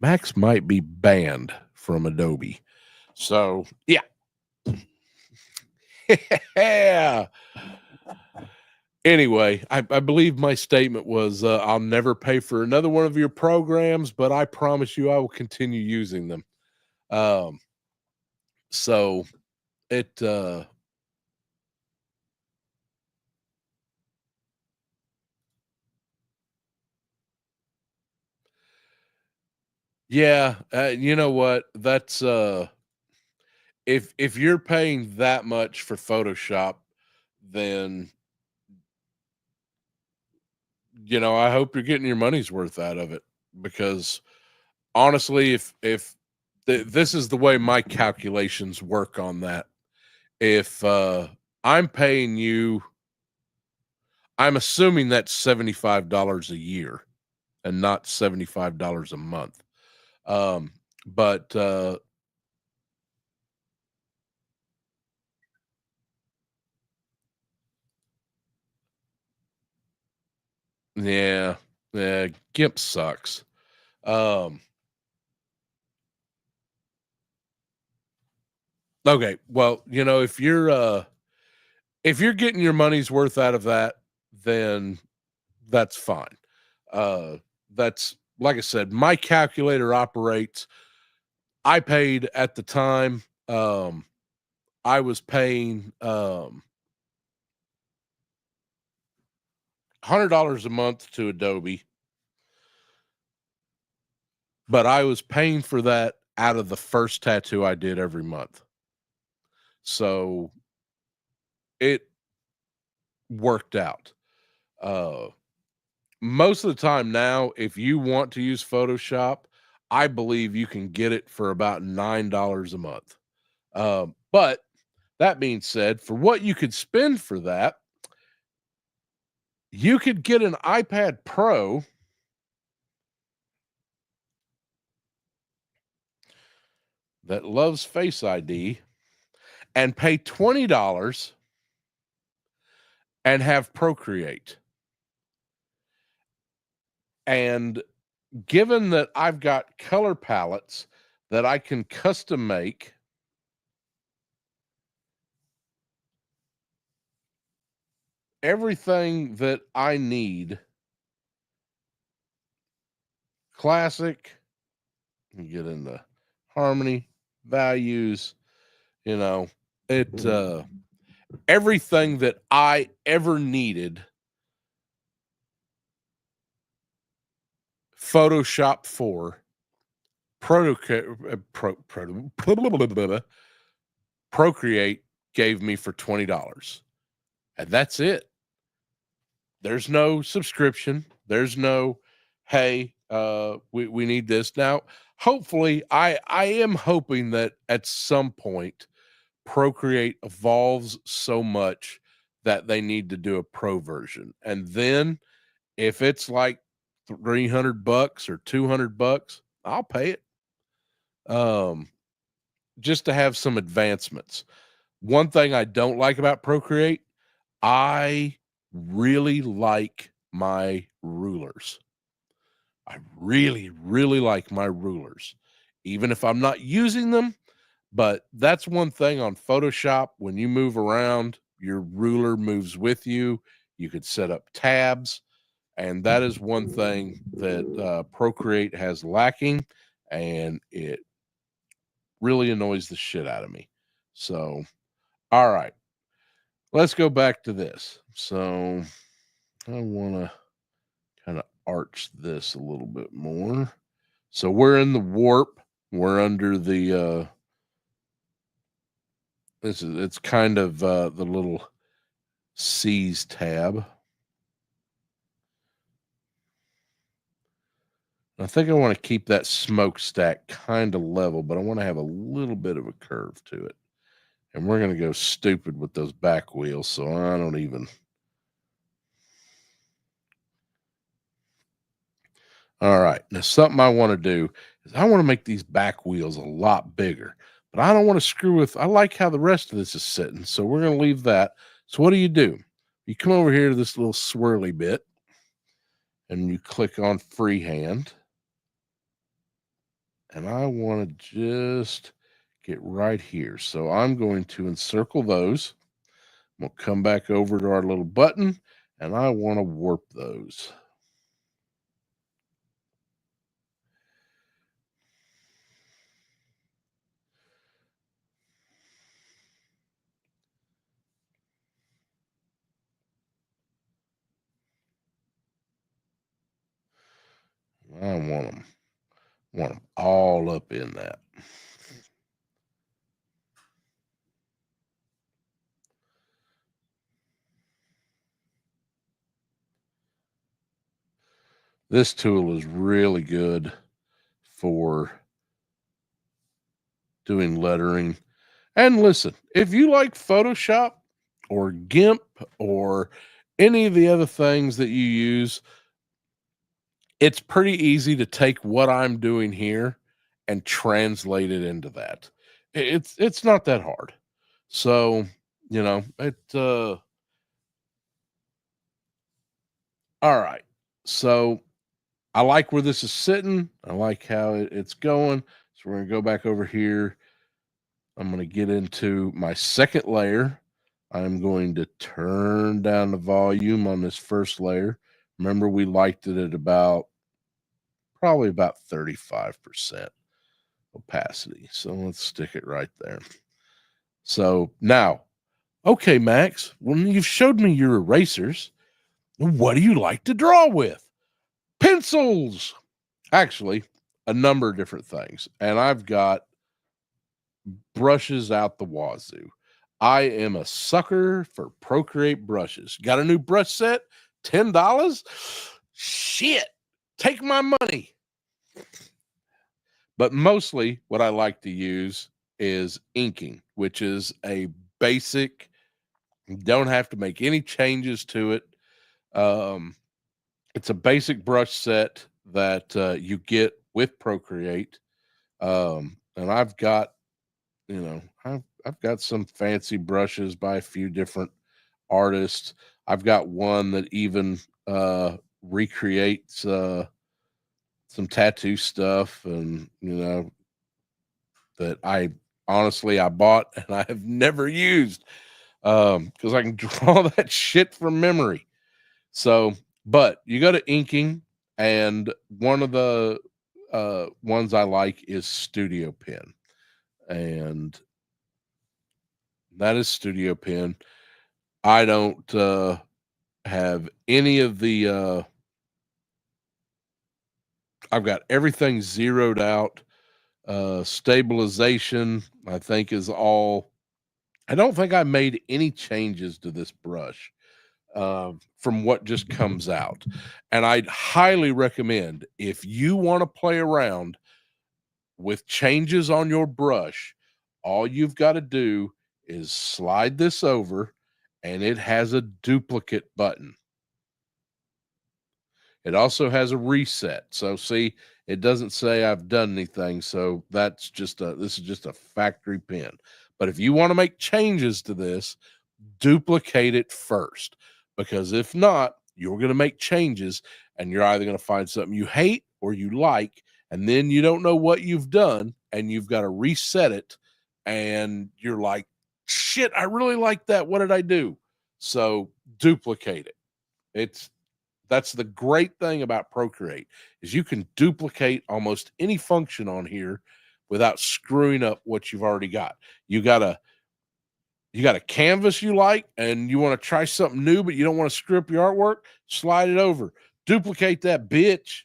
Max might be banned from Adobe. So, yeah. Yeah. Anyway, I believe my statement was I'll never pay for another one of your programs, but I promise you I will continue using them. Um, so it, yeah, you know what? That's, if you're paying that much for Photoshop, then, I hope you're getting your money's worth out of it, because honestly, if this is the way my calculations work on that. If I'm paying you, I'm assuming that's $75 a year and not $75 a month. But yeah, GIMP sucks. Okay, well, if you're getting your money's worth out of that, then that's fine. That's like I said, my calculator operates. I paid at the time, I was paying $100 a month to Adobe, but I was paying for that out of the first tattoo I did every month. So it worked out. Most of the time now, if you want to use Photoshop, I believe you can get it for about $9 a month. But that being said, for what you could spend for that, you could get an iPad Pro that loves Face ID and pay $20 and have Procreate. And given that I've got color palettes that I can custom make, everything that I need, classic, you get into harmony, values, it everything that I ever needed Photoshop for, Procreate gave me for $20. And that's it. There's no subscription. There's no, hey, we need this. Now, hopefully, I am hoping that at some point Procreate evolves so much that they need to do a pro version. And then if it's like $300 or $200, I'll pay it. Just to have some advancements. One thing I don't like about Procreate, I really like my rulers. I really, really like my rulers, even if I'm not using them. But that's one thing on Photoshop. When you move around, your ruler moves with you. You could set up tabs. And that is one thing that Procreate has lacking. And it really annoys the shit out of me. So, all right. Let's go back to this. So I want to kind of arch this a little bit more. So we're in the warp. We're under the it's kind of the little C's tab. I think I want to keep that smokestack kind of level, but I want to have a little bit of a curve to it. And we're going to go stupid with those back wheels, so I don't even. All right. Now, something I want to do is I want to make these back wheels a lot bigger, but I don't want to screw with. I like how the rest of this is sitting, so we're going to leave that. So what do? You come over here to this little swirly bit, and you click on freehand. And I want to just get right here. So I'm going to encircle those. We'll come back over to our little button, and I want to warp those. I want them all up in that. This tool is really good for doing lettering. And listen, if you like Photoshop or GIMP or any of the other things that you use, it's pretty easy to take what I'm doing here and translate it into that. It's not that hard. So, all right. So I like where this is sitting. I like how it's going. So we're going to go back over here. I'm going to get into my second layer. I'm going to turn down the volume on this first layer. Remember, we liked it at probably about 35% opacity. So let's stick it right there. So now, okay, Max, when you've showed me your erasers, what do you like to draw with? Pencils. Actually, a number of different things. And I've got brushes out the wazoo. I am a sucker for Procreate brushes. Got a new brush set? $10? Shit. Take my money. But mostly what I like to use is inking, which is a basic, don't have to make any changes to it. It's a basic brush set that you get with Procreate. And I've got, I've got some fancy brushes by a few different artists. I've got one that even recreates some tattoo stuff, and that I honestly I bought and I have never used because I can draw that shit from memory. So, but you go to inking, and one of the ones I like is Studio Pen, and that is Studio Pen. I don't have any of the I've got everything zeroed out. Stabilization, I think, is all. I don't think I made any changes to this brush from what just comes out. And I'd highly recommend, if you want to play around with changes on your brush, all you've got to do is slide this over, and it has a duplicate button. It also has a reset. So see, it doesn't say I've done anything. So this is just a factory pen. But if you want to make changes to this, duplicate it first, because if not, you're going to make changes and you're either going to find something you hate or you like, and then you don't know what you've done and you've got to reset it. And you're like, shit, I really like that. What did I do? So duplicate it. That's the great thing about Procreate, is you can duplicate almost any function on here without screwing up what you've already got. You got a canvas you like and you want to try something new, but you don't want to screw up your artwork, slide it over, duplicate that bitch.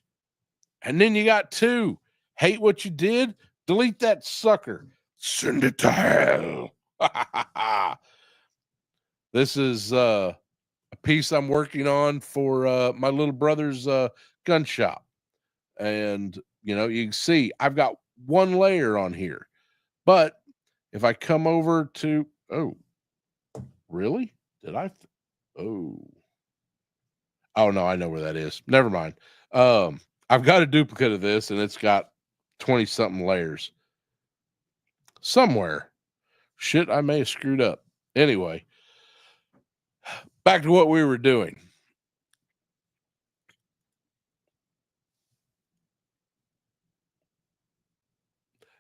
And then you got two. Hate what you did? Delete that sucker. Send it to hell. This is a piece I'm working on for my little brother's gun shop. And, you can see I've got one layer on here. But if I come over to, oh, really? Did I? Oh no, I know where that is. Never mind. I've got a duplicate of this, and it's got 20 something layers somewhere. Shit, I may have screwed up. Anyway, back to what we were doing.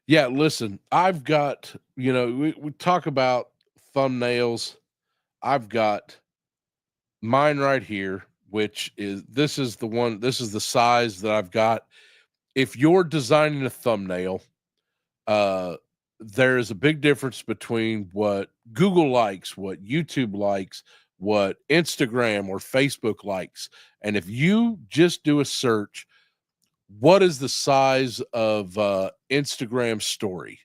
Yeah, listen, I've got, we talk about thumbnails. I've got mine right here, this is the size that I've got. If you're designing a thumbnail, there is a big difference between what Google likes, what YouTube likes, what Instagram or Facebook likes. And if you just do a search, what is the size of Instagram story?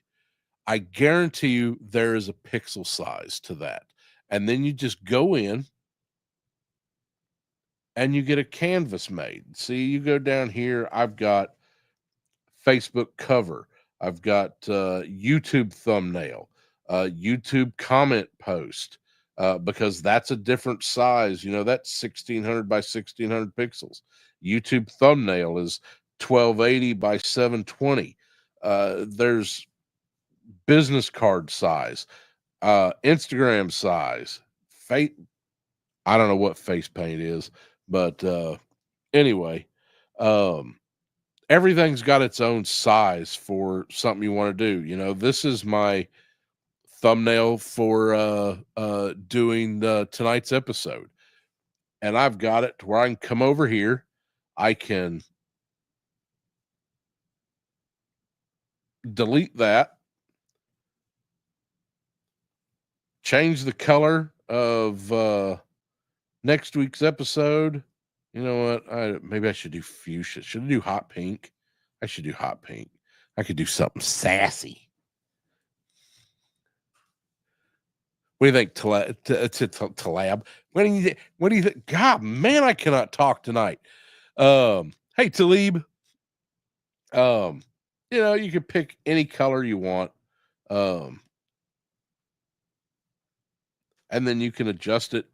I guarantee you there is a pixel size to that. And then you just go in and you get a canvas made. See, you go down here, I've got Facebook cover. I've got YouTube thumbnail, YouTube comment post, because that's a different size. You know, that's 1600 by 1600 pixels. YouTube thumbnail is 1280 by 720. There's business card size, Instagram size, I don't know what face paint is, but anyway, um, everything's got its own size for something you want to do. You know, this is my thumbnail for doing tonight's episode, and I've got it to where I can come over here, I can delete that, change the color of next week's episode. You know what? Maybe I should do fuchsia. Should I do hot pink? I should do hot pink. I could do something sassy. What do you think, Talab? What do you think? God, man, I cannot talk tonight. Hey, Talib. You know, you can pick any color you want. And then you can adjust it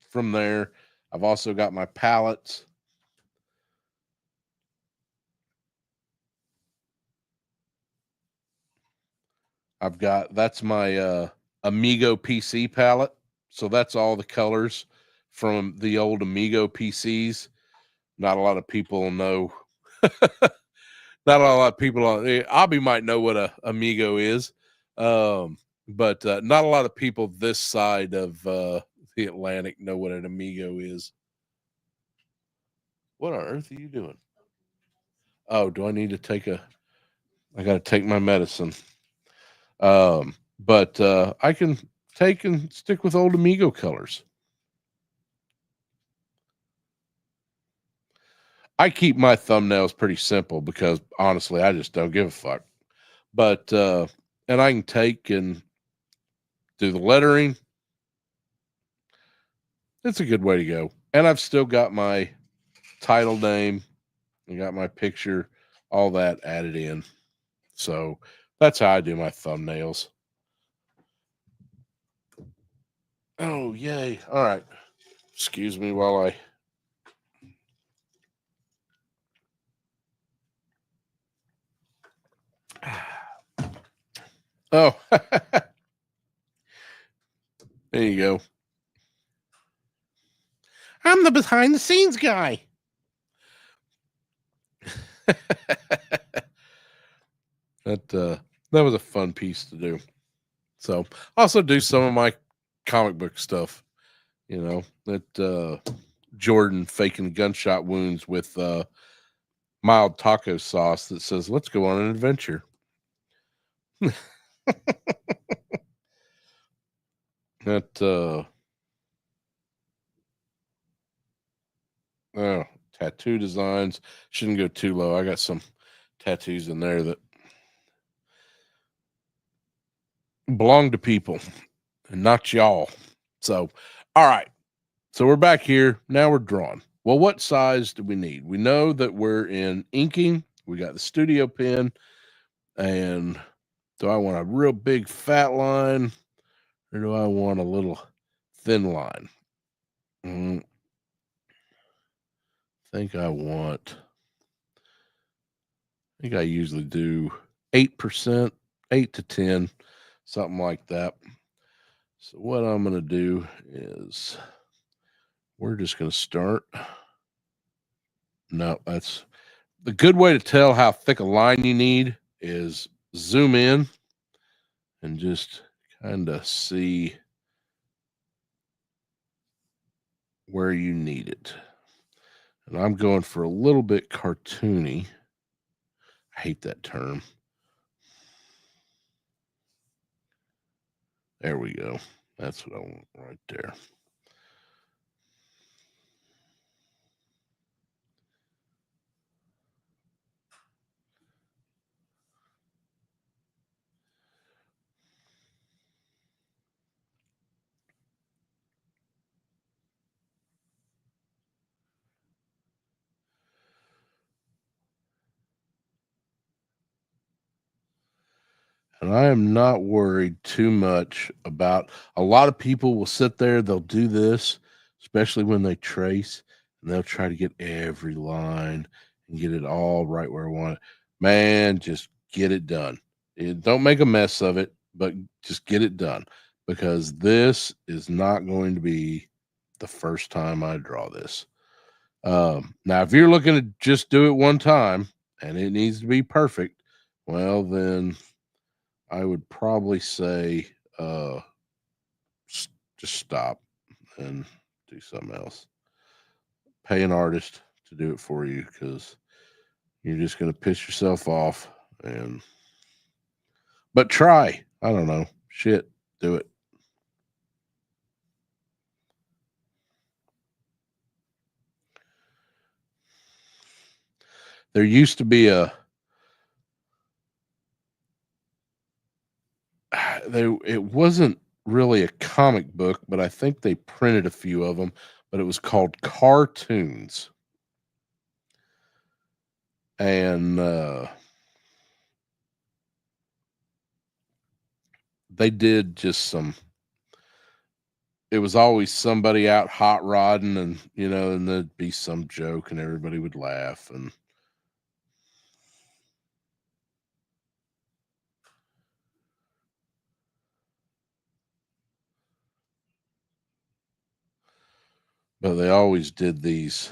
from there. I've also got my palettes. That's my Amigo PC palette. So that's all the colors from the old Amigo PCs. Not a lot of people know. Not a lot of people on Abby might know what a Amigo is. But not a lot of people this side of the Atlantic know what an Amigo is. What on earth are you doing? Oh, do I need to I got to take my medicine. But I can take and stick with old Amigo colors. I keep my thumbnails pretty simple because honestly, I just don't give a fuck. But and I can take and do the lettering. It's a good way to go. And I've still got my title name, I got my picture, all that added in. So that's how I do my thumbnails. Oh, yay. All right. Excuse me while Oh, there you go. I'm the behind the scenes guy. That was a fun piece to do. So also do some of my comic book stuff. You know, that Jordan faking gunshot wounds with mild taco sauce that says, "Let's go on an adventure." That oh, tattoo designs shouldn't go too low. I got some tattoos in there that belong to people and not y'all. So, all right. So we're back here. Now we're drawing. Well, what size do we need? We know that we're in inking. We got the studio pen. And do I want a real big fat line or do I want a little thin line? I think I usually do 8%, 8 to 10, something like that. So what I'm going to do is we're just going to start. No, that's the good way to tell how thick a line you need is zoom in and just kind of see where you need it. And I'm going for a little bit cartoony. I hate that term. There we go. That's what I want right there. And I am not worried too much about, a lot of people will sit there, they'll do this, especially when they trace, and they'll try to get every line and get it all right where I want it. Man, just get it done. Don't make a mess of it, but just get it done, because this is not going to be the first time I draw this. Now, if you're looking to just do it one time and it needs to be perfect, well, then I would probably say just stop and do something else. Pay an artist to do it for you, because you're just going to piss yourself off. But try. I don't know. Shit, do it. There used to be it wasn't really a comic book, but I think they printed a few of them, but it was called Cartoons. And they did just it was always somebody out hot rodding, and and there'd be some joke and everybody would laugh. But they always did these,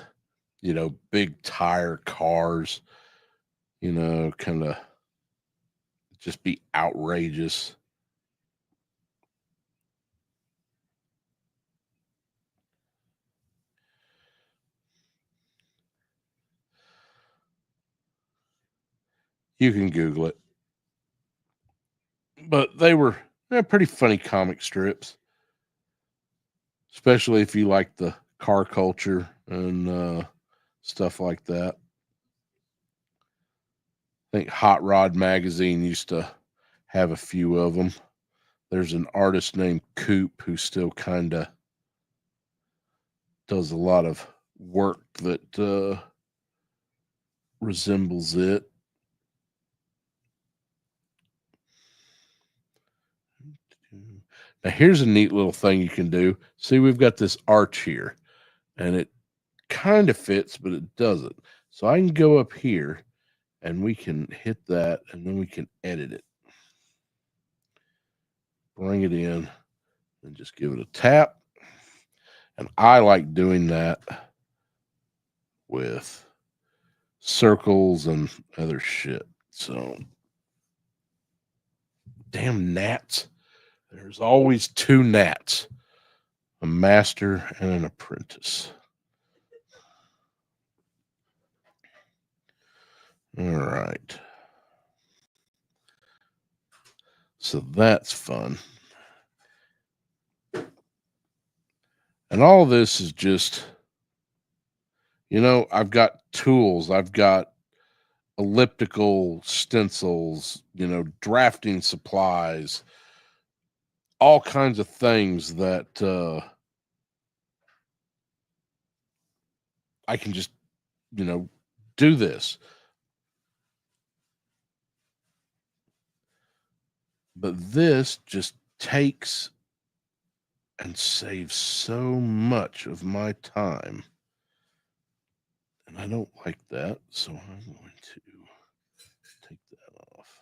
big tire cars, kind of just be outrageous. You can Google it. But they're pretty funny comic strips, especially if you like the car culture and stuff like that. I think Hot Rod Magazine used to have a few of them. There's an artist named Coop who still kind of does a lot of work that resembles it. Now, here's a neat little thing you can do. See, we've got this arch here, and it kind of fits, but it doesn't. So I can go up here, and we can hit that, and then we can edit it. Bring it in, and just give it a tap. And I like doing that with circles and other shit. So, damn gnats. There's always two gnats, a master and an apprentice. All right. So that's fun. And all this is just, I've got tools, I've got elliptical stencils, drafting supplies, all kinds of things that I can just, do this. But this just takes and saves so much of my time. And I don't like that, so I'm going to take that off.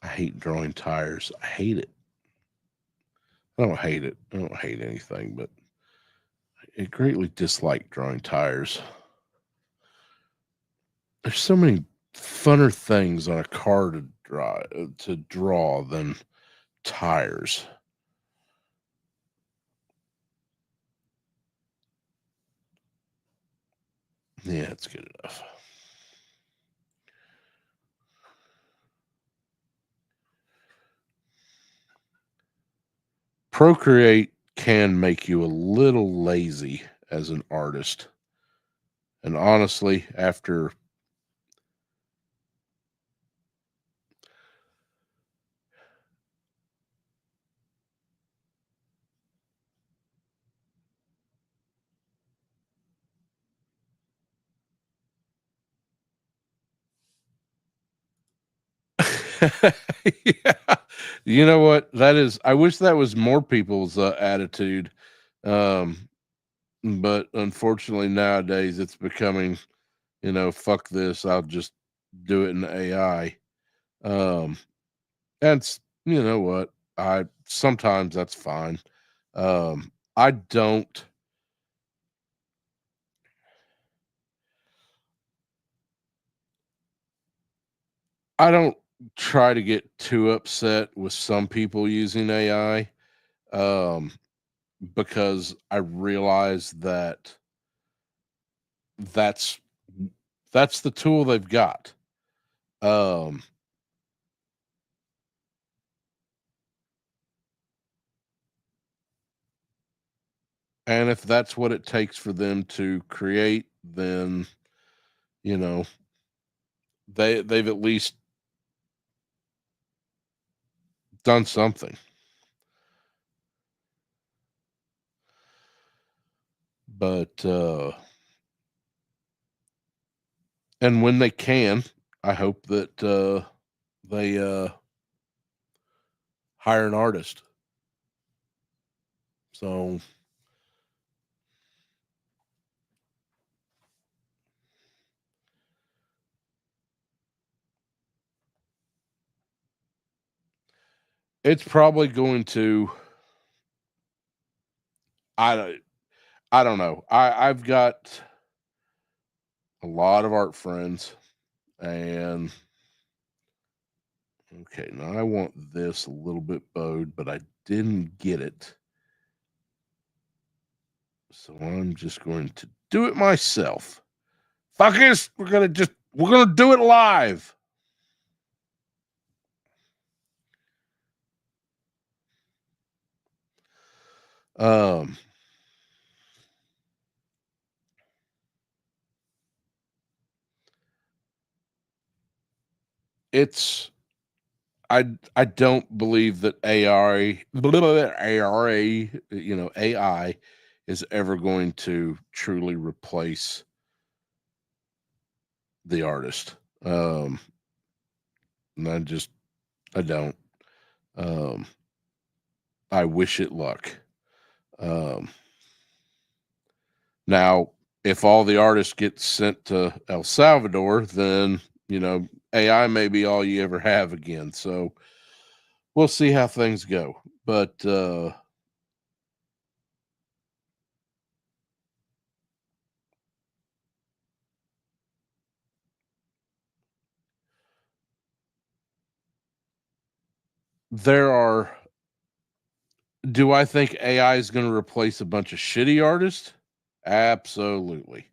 I hate drawing tires. I hate it. I don't hate it. I don't hate anything, but I greatly dislike drawing tires. There's so many funner things on a car to draw than tires. Yeah, it's good enough. Procreate can make you a little lazy as an artist. And honestly, after Yeah. You know what? That is, I wish that was more people's attitude. Um, but unfortunately nowadays it's becoming, fuck this, I'll just do it in AI. Um, that's, you know what? I sometimes that's fine. I don't I don't try to get too upset with some people using AI. Um, because I realize that that's that's the tool they've got. Um, and if that's what it takes for them to create, then you know they've at least done something. But and when they can, I hope that they hire an artist. So it's probably going to. I don't. I don't know. I've got a lot of art friends, and okay, now I want this a little bit bowed, but I didn't get it. So I'm just going to do it myself. Fuckers, we're gonna do it live. Um it's I don't believe that AI is ever going to truly replace the artist. Um and I don't. Um I wish it luck. Um Now, if all the artists get sent to El Salvador, then, AI may be all you ever have again. So we'll see how things go. But there are, do I think AI is going to replace a bunch of shitty artists? Absolutely.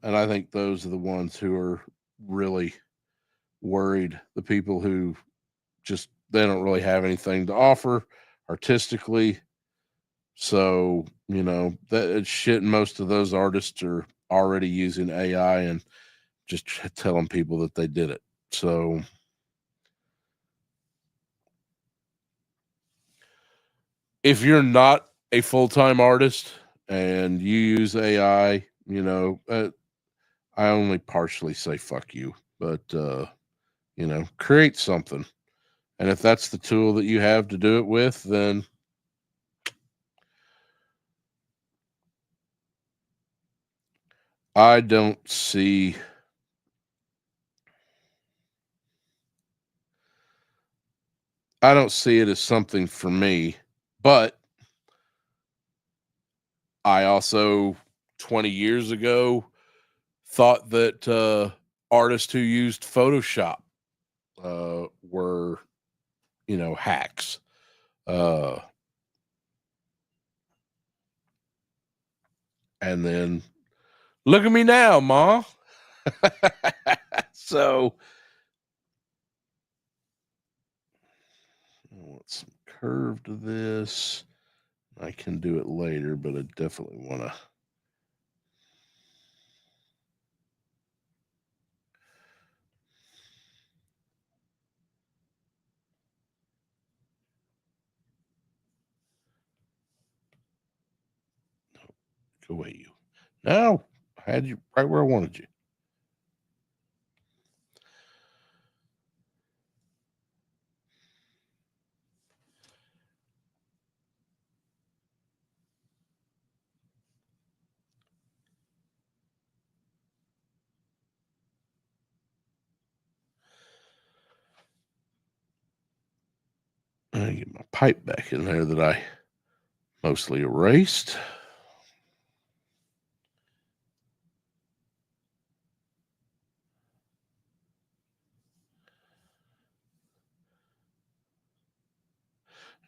And I think those are the ones who are really worried. The people who just, they don't really have anything to offer artistically. So, that shit, most of those artists are already using AI and just telling people that they did it. So, if you're not a full-time artist and you use AI, I only partially say fuck you, but create something. And if that's the tool that you have to do it with, then I don't see I don't see it as something for me. But I also 20 years ago thought that artists who used Photoshop were, hacks. Uh, and then look at me now, Ma. So I want some curve to this. I can do it later, but I definitely want to. Go away, you. No, I had you right where I wanted you. get my pipe back in there that I mostly erased.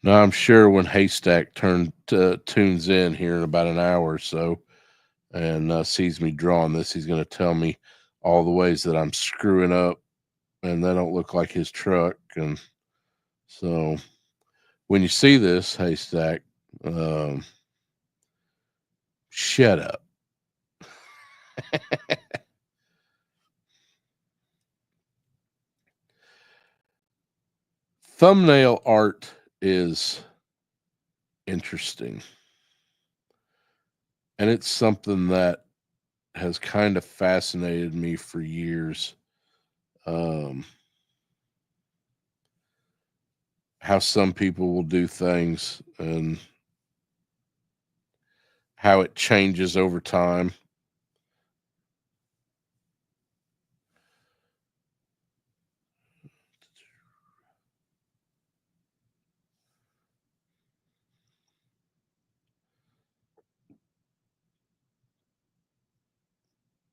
Now, I'm sure when Haystack tunes in here in about an hour or so and sees me drawing this, he's going to tell me all the ways that I'm screwing up and they don't look like his truck. And so when you see this, Haystack, shut up. Thumbnail art is interesting. And it's something that has kind of fascinated me for years. How some people will do things and how it changes over time.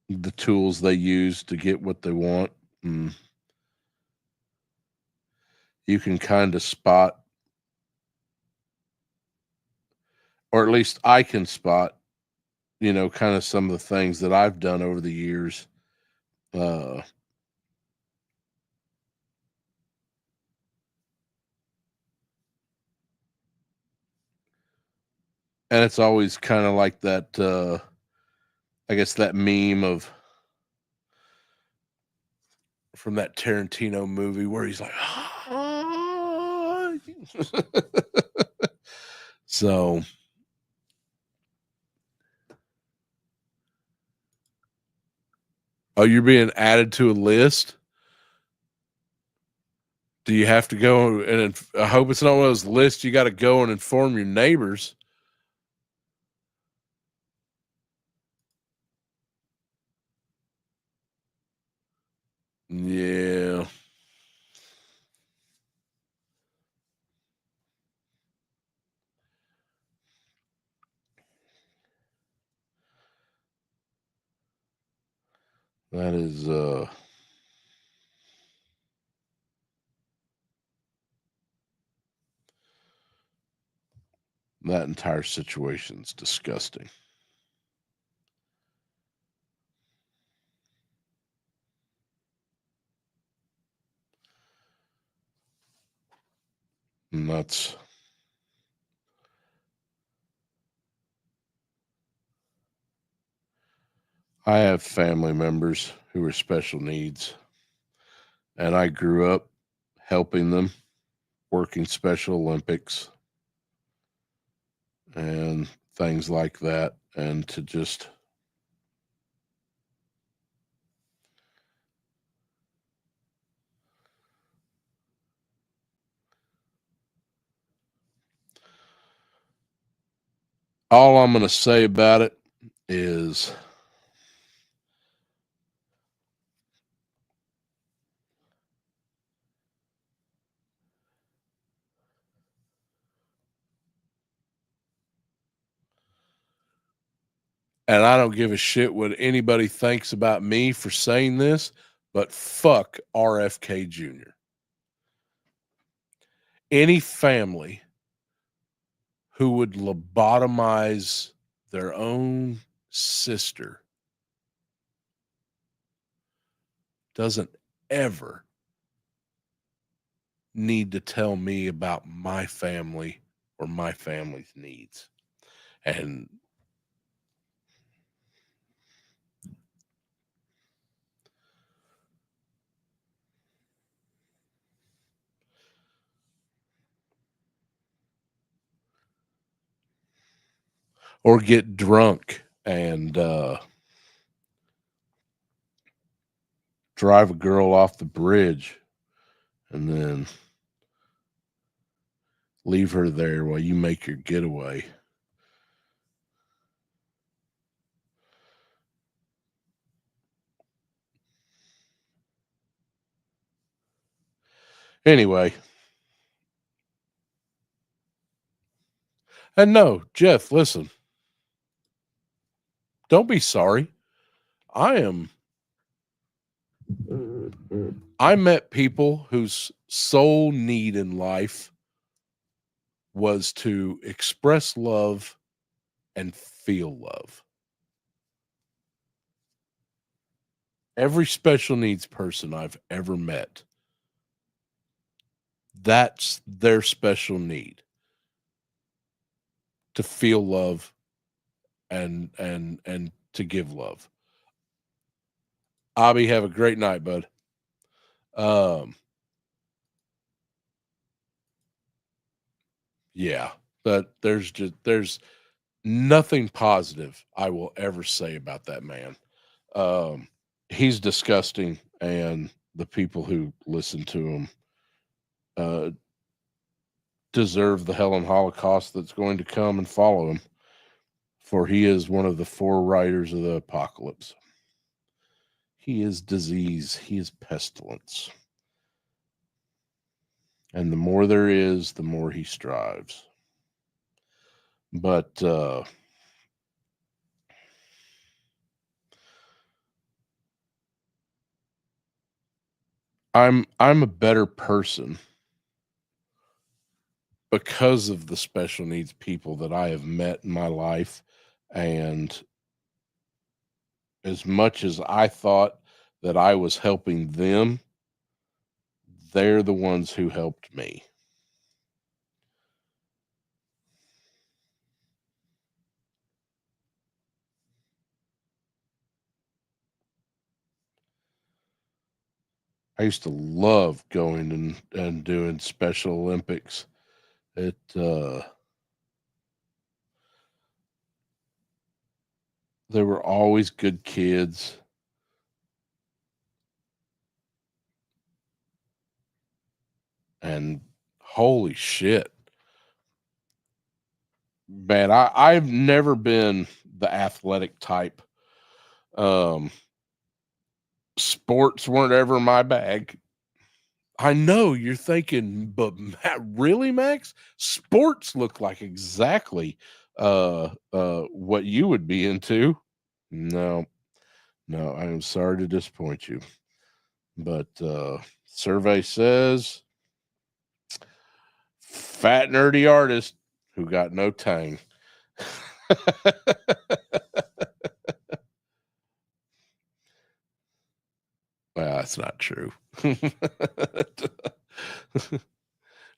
The tools they use to get what they want. And you can kind of spot, or at least I can spot, kind of some of the things that I've done over the years. And it's always kind of like that, I guess that meme from that Tarantino movie where he's like, so, oh, you're being added to a list. Do you have to go and I hope it's not one of those lists you got to go and inform your neighbors? Yeah. That is that entire situation's disgusting. And I have family members who are special needs, and I grew up helping them, working Special Olympics and things like that. And to just, all I'm going to say about it is and I don't give a shit what anybody thinks about me for saying this, but fuck RFK Jr. Any family who would lobotomize their own sister doesn't ever need to tell me about my family or my family's needs. And or get drunk and drive a girl off the bridge and then leave her there while you make your getaway. Anyway, And no, Jeff, listen. Don't be sorry. I met people whose sole need in life was to express love and feel love. Every special needs person I've ever met, that's their special need. To feel love and to give love. Abby, have a great night, bud. Yeah, but there's nothing positive I will ever say about that man. He's disgusting, and the people who listen to him deserve the hell and Holocaust that's going to come and follow him, for he is one of the four riders of the apocalypse. He is disease, he is pestilence. And the more there is, the more he strives. But I'm a better person because of the special needs people that I have met in my life. And as much as I thought that I was helping them, they're the ones who helped me. I used to love going and doing Special Olympics. They were always good kids. And holy shit. Man, I've never been the athletic type. Sports weren't ever my bag. I know you're thinking, but really, Max? Sports look like exactly what you would be into. No, I am sorry to disappoint you. But survey says fat nerdy artist who got no tang. Well, that's not true.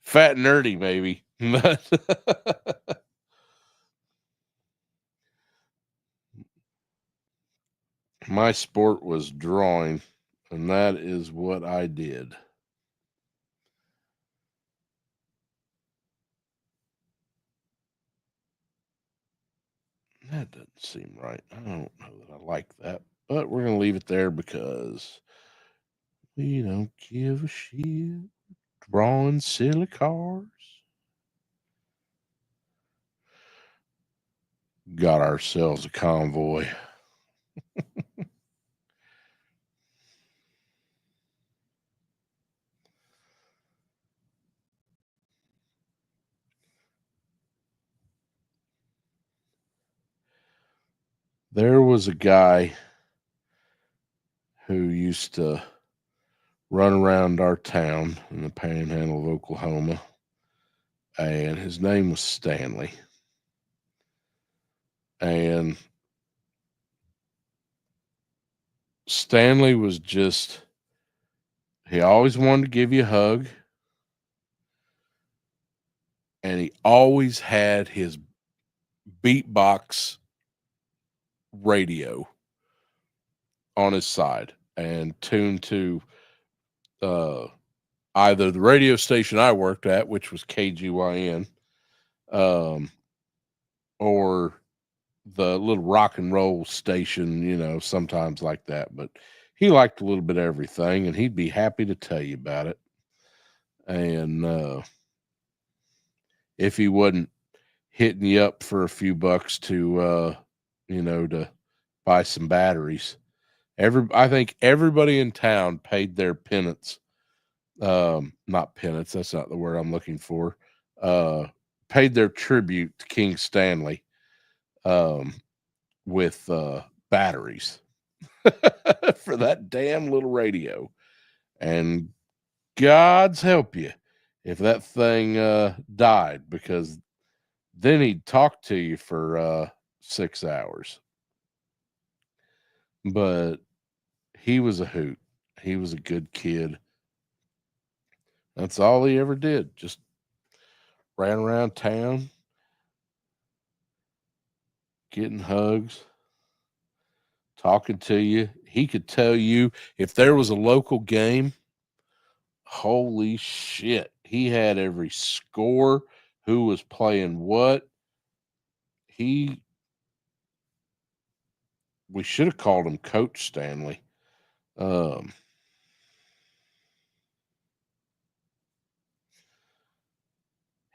Fat nerdy, maybe. My sport was drawing, and that is what I did. That doesn't seem right. I don't know that I like that, but we're going to leave it there because we don't give a shit. Drawing silly cars. Got ourselves a convoy. There was a guy who used to run around our town in the panhandle of Oklahoma, and his name was Stanley. And Stanley was just, he always wanted to give you a hug, and he always had his beatbox radio on his side and tuned to either the radio station I worked at, which was KGYN, or the little rock and roll station, sometimes like that. But he liked a little bit of everything, and he'd be happy to tell you about it. And if he wasn't hitting you up for a few bucks to buy some batteries, I think everybody in town paid their penance. Not penance, that's not the word I'm looking for. paid their tribute to King Stanley with batteries for that damn little radio. And God's help you if that thing died, because then he'd talk to you for 6 hours. But he was a hoot. He was a good kid. That's all he ever did. Just ran around town, getting hugs, talking to you. He could tell you if there was a local game. Holy shit. He had every score, who was playing what. We should have called him Coach Stanley.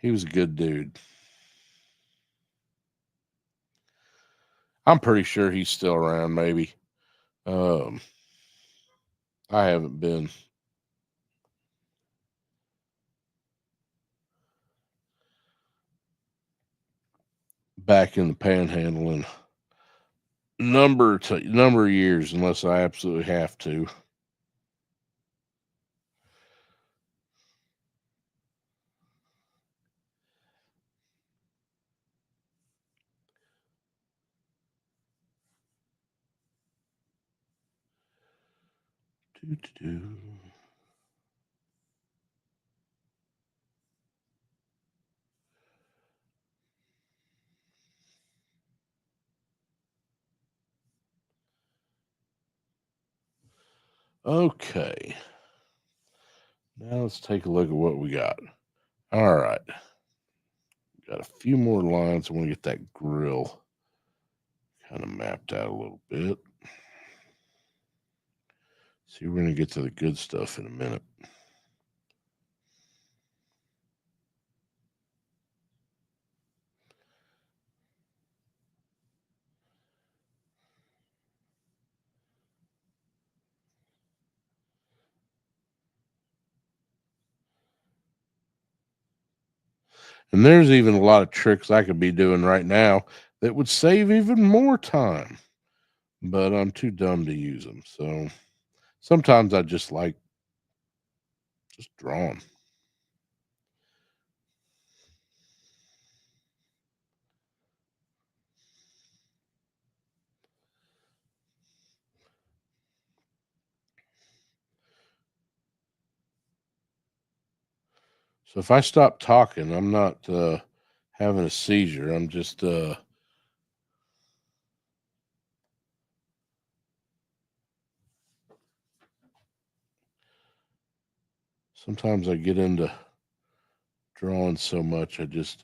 He was a good dude. I'm pretty sure he's still around, maybe. I haven't been. Back in the panhandle in number of years, unless I absolutely have to. Okay. Now let's take a look at what we got. All right. Got a few more lines. I want to get that grill kind of mapped out a little bit. See, we're going to get to the good stuff in a minute. And there's even a lot of tricks I could be doing right now that would save even more time, but I'm too dumb to use them. So sometimes I just like just drawing. So if I stop talking, I'm not having a seizure. I'm just sometimes I get into drawing so much, the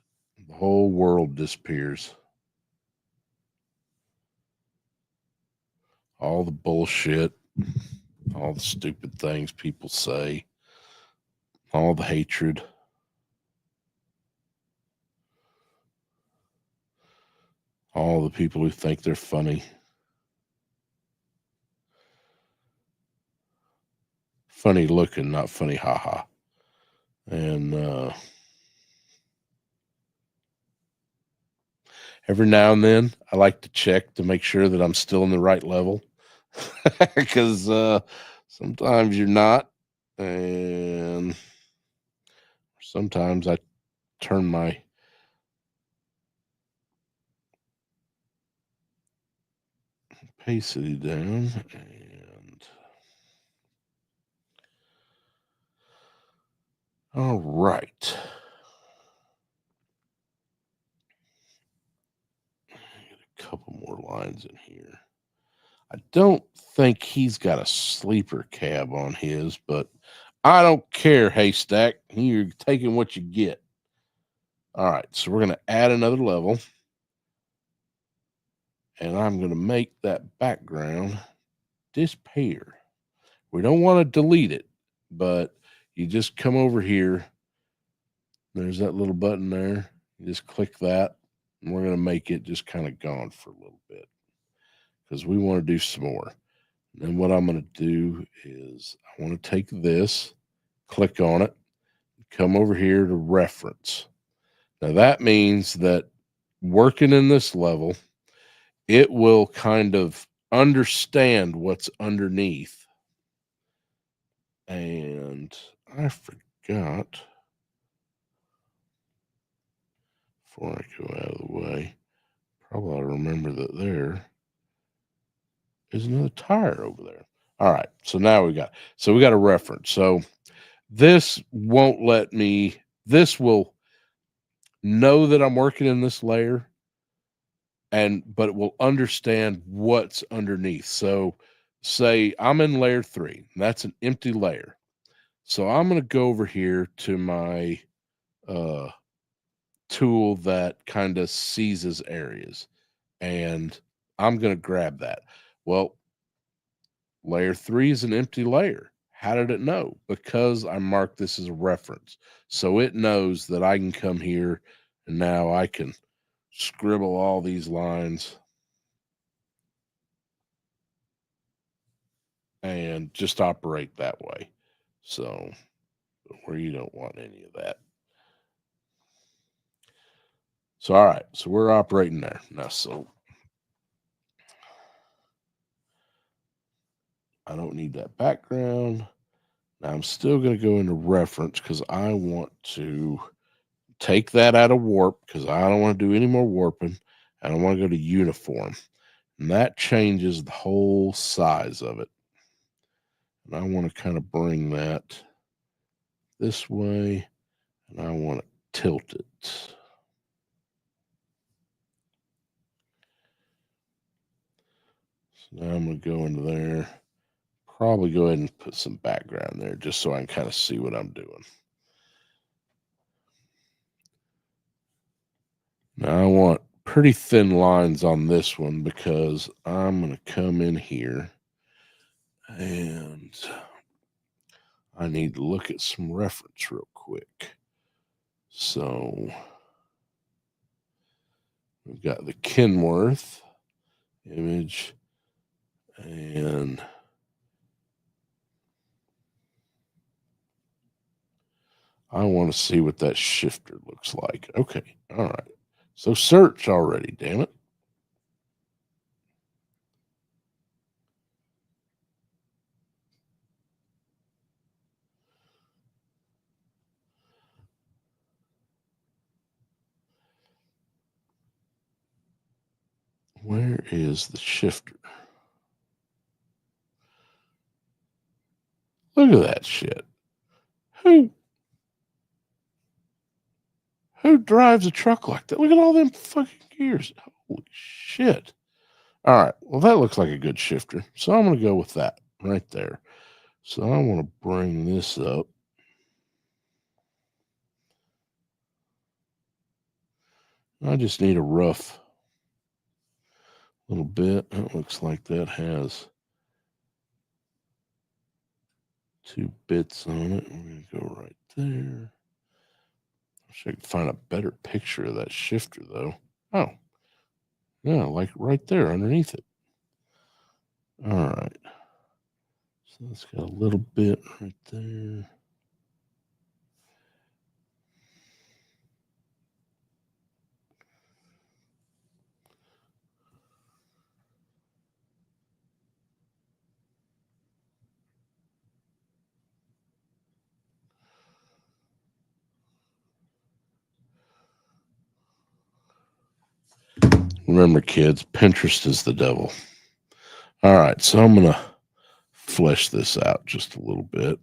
whole world disappears. All the bullshit, all the stupid things people say, all the hatred. All the people who think they're funny. Funny looking, not funny haha. And every now and then I like to check to make sure that I'm still in the right level. Because sometimes you're not. And sometimes I turn my opacity down, and all right. Get a couple more lines in here. I don't think he's got a sleeper cab on his, but I don't care, Haystack. You're taking what you get. All right, so we're going to add another level. And I'm going to make that background disappear. We don't want to delete it, but you just come over here. There's that little button there. You just click that, and we're going to make it just kind of gone for a little bit because we want to do some more. And then what I'm going to do is I want to take this, click on it, come over here to reference. Now that means that working in this level, it will kind of understand what's underneath. And I forgot, before I go out of the way, probably I'll remember that there is another tire over there. All right, so now we got a reference. So this won't let me, this will know that I'm working in this layer, but it will understand what's underneath. So say I'm in layer 3, and that's an empty layer. So I'm going to go over here to my tool that kind of seizes areas, and I'm going to grab that. Well, layer 3 is an empty layer. How did it know? Because I marked this as a reference. So it knows that I can come here, and now I can scribble all these lines and just operate that way. So where you don't want any of that. So, all right. So we're operating there now. So I don't need that background. Now I'm still going to go into reference because I want to take that out of warp because I don't want to do any more warping. I don't want to go to uniform. And that changes the whole size of it. And I want to kind of bring that this way, and I want to tilt it. So now I'm going to go into there. Probably go ahead and put some background there just so I can kind of see what I'm doing. Now I want pretty thin lines on this one because I'm going to come in here and I need to look at some reference real quick. So we've got the Kenworth image, and I want to see what that shifter looks like. Okay. All right. So search already, damn it. Where is the shifter? Look at that shit. Who drives a truck like that? Look at all them fucking gears. Holy shit. All right. Well, that looks like a good shifter. So I'm going to go with that right there. So I want to bring this up. I just need a rough little bit. It looks like that has 2 bits on it. We're going to go right there. I wish I could find a better picture of that shifter, though. Oh, yeah, like right there underneath it. All right. So it's got a little bit right there. Remember, kids, Pinterest is the devil. All right, so I'm going to flesh this out just a little bit.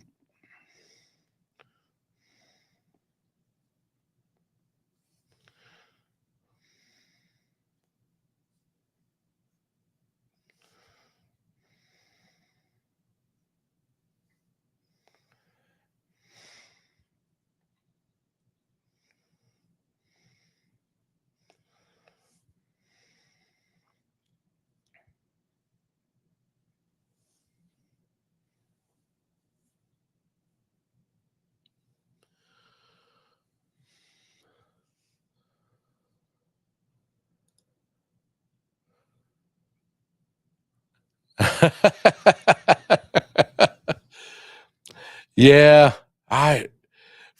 Yeah,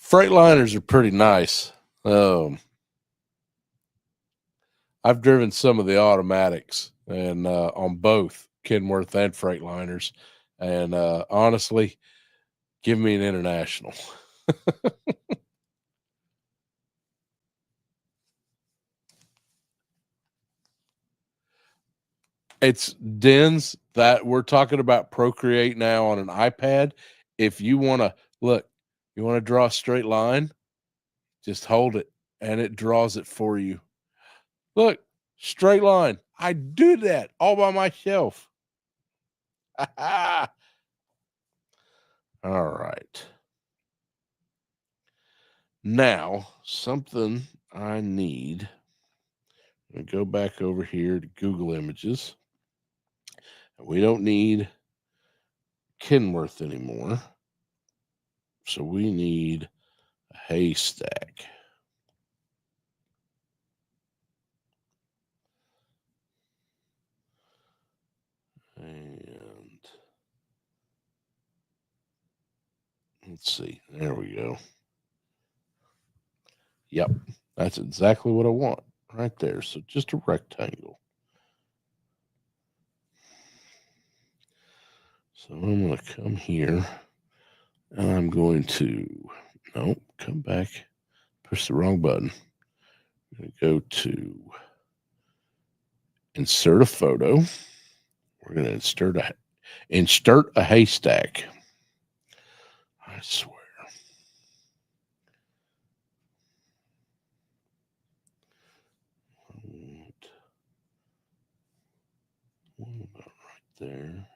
Freightliners are pretty nice. I've driven some of the automatics and on both Kenworth and Freightliners, and honestly, give me an International. It's Dens that we're talking about Procreate now on an iPad. If you want to look, you want to draw a straight line, just hold it and it draws it for you. Look, straight line. I do that all by myself. All right. Now, something I need. I go back over here to Google Images. We don't need Kenworth anymore. So we need a haystack. And let's see. There we go. Yep. That's exactly what I want right there. So just a rectangle. So I'm going to come here and I'm going to, nope, come back, push the wrong button. I'm going to go to insert a photo. We're going to insert a haystack. I swear. One about right there.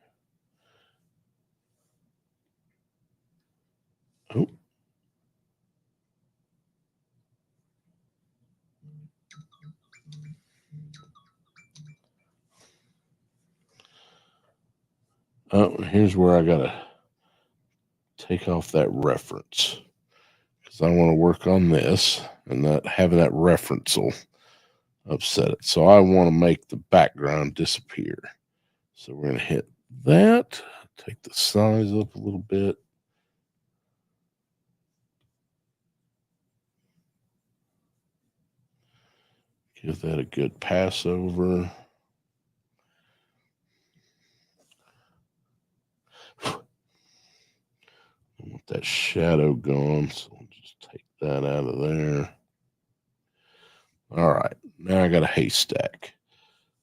Oh. Oh, here's where I gotta take off that reference because I want to work on this, and not having that reference will upset it. So I want to make the background disappear. So we're gonna hit that, take the size up a little bit. Give that a good pass over. I want that shadow gone, so I'll just take that out of there. All right, now I got a haystack.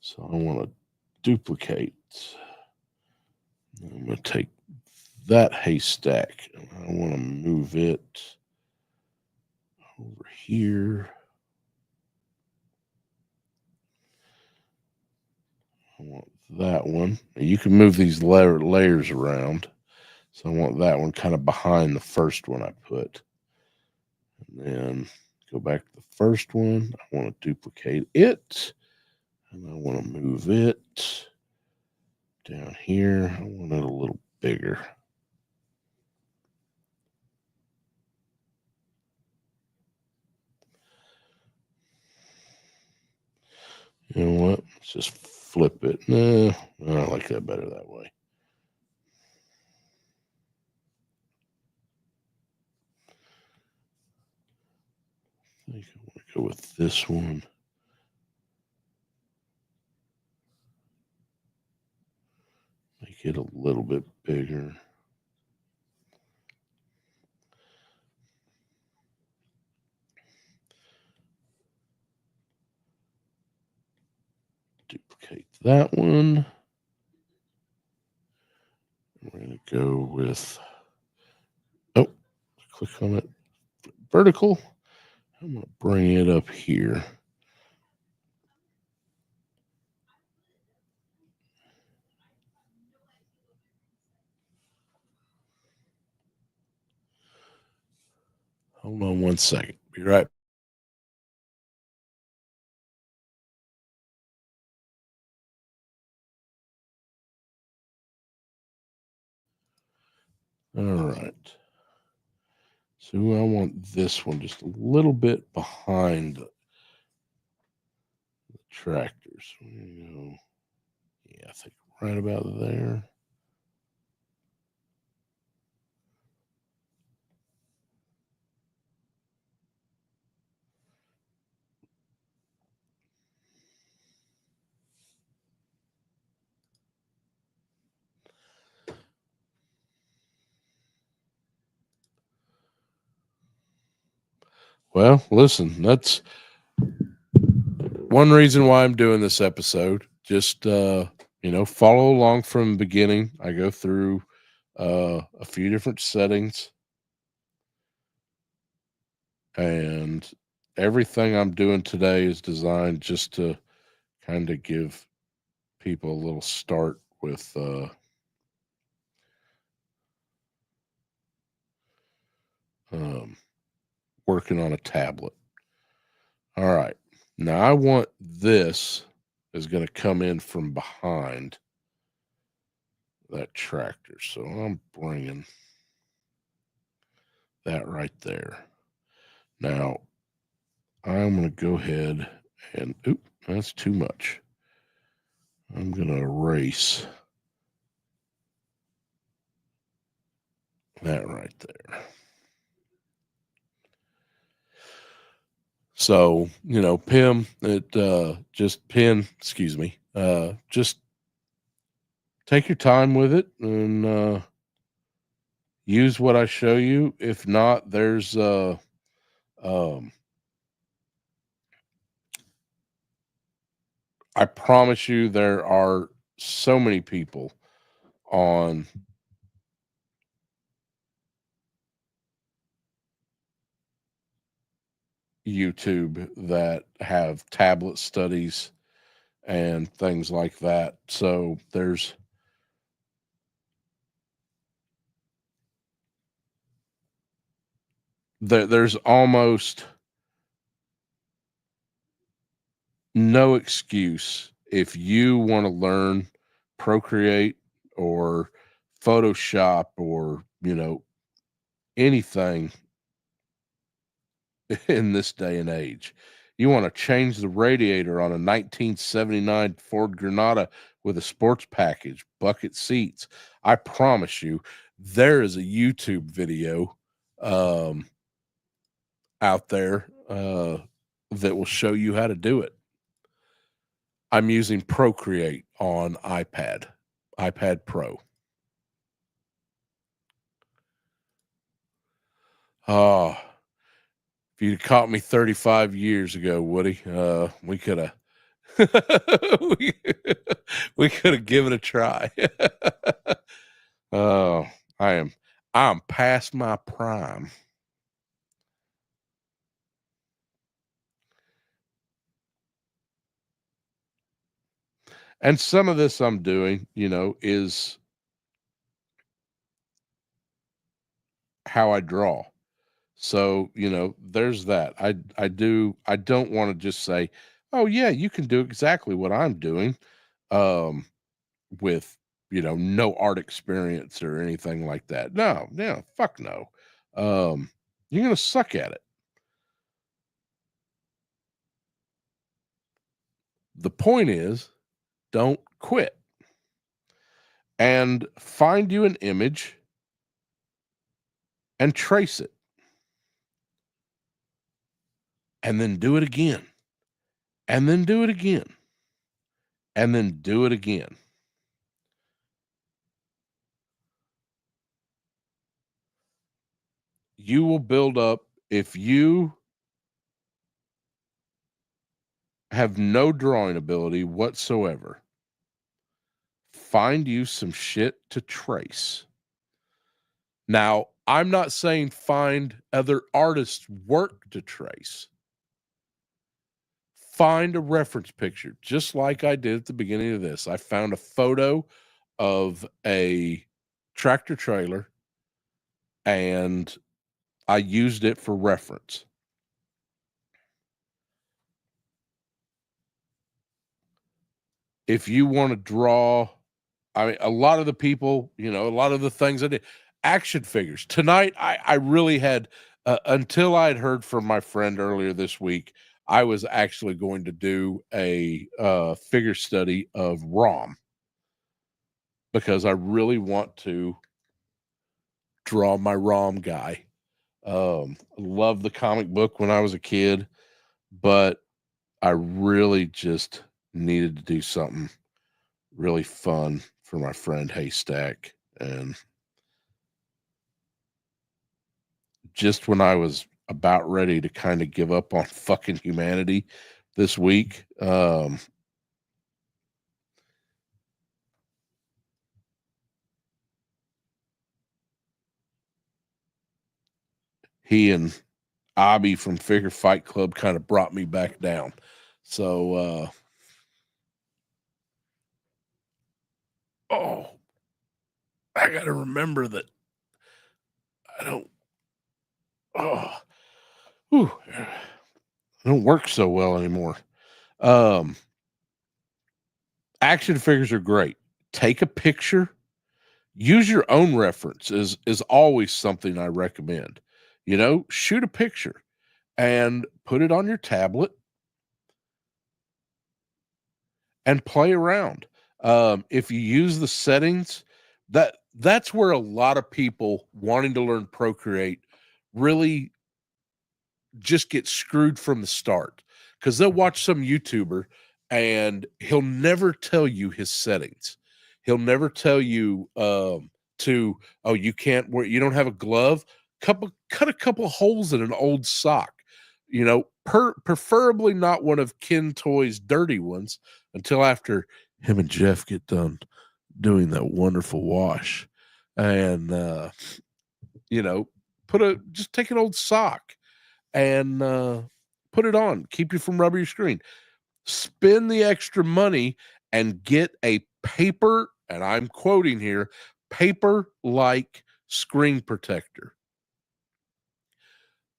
So I want to duplicate. I'm going to take that haystack and I want to move it over here. I want that one. You can move these layers around. So I want that one kind of behind the first one I put. And then go back to the first one. I want to duplicate it. And I want to move it down here. I want it a little bigger. You know what? Let's just flip it. No, I like that better that way. I think I want to go with this one. Make it a little bit bigger. Duplicate that one. We're going to go with, click on it, vertical. I'm going to bring it up here. Hold on one second. Be right back. All right. So I want this one just a little bit behind the tractors. Yeah, I think right about there. Well, listen, that's one reason why I'm doing this episode. Just follow along from the beginning. I go through a few different settings, and everything I'm doing today is designed just to kind of give people a little start with working on a tablet. All right. Now I want this is going to come in from behind that tractor. So I'm bringing that right there. Now I'm going to go ahead and, oop, that's too much. I'm going to erase that right there. So, Pim, just take your time with it and use what I show you. If not, there's I promise you there are so many people on YouTube that have tablet studies and things like that. So there's almost no excuse if you want to learn Procreate or Photoshop or anything in this day and age. You want to change the radiator on a 1979 Ford Granada with a sports package, bucket seats. I promise you, there is a YouTube video out there that will show you how to do it. I'm using Procreate on iPad Pro. Oh, if you'd caught me 35 years ago, Woody, we could have we, we could have given it a try. Oh, I'm past my prime. And some of this I'm doing, is how I draw. So, there's that. I don't want to just say, "Oh yeah, you can do exactly what I'm doing." With no art experience or anything like that. No, fuck no. You're gonna suck at it. The point is, don't quit and find you an image and trace it, and then do it again, and then do it again, and then do it again. You will build up. If you have no drawing ability whatsoever, find you some shit to trace. Now, I'm not saying find other artists' work to trace. Find a reference picture, just like I did at the beginning of this. I found a photo of a tractor trailer and I used it for reference. If you want to draw, I mean, a lot of the people, a lot of the things I did, action figures. Tonight, I really had, until I had heard from my friend earlier this week, I was actually going to do a figure study of ROM because I really want to draw my ROM guy. Loved the comic book when I was a kid, but I really just needed to do something really fun for my friend Haystack. And just when I was about ready to kind of give up on fucking humanity this week. He and Abby from Figure Fight Club kind of brought me back down. So, I got to remember that I don't, I don't work so well anymore. Action figures are great. Take a picture. Use your own reference is always something I recommend. Shoot a picture and put it on your tablet and play around. If you use the settings, that's where a lot of people wanting to learn Procreate really just get screwed from the start, because they'll watch some YouTuber and he'll never tell you his settings. He'll never tell you you can't wear, you don't have a glove, cut a couple holes in an old sock. Preferably not one of Ken Toy's dirty ones until after him and Jeff get done doing that wonderful wash. And just take an old sock and put it on. Keep you from rubbing your screen. Spend the extra money and get a paper, and I'm quoting here, paper-like screen protector.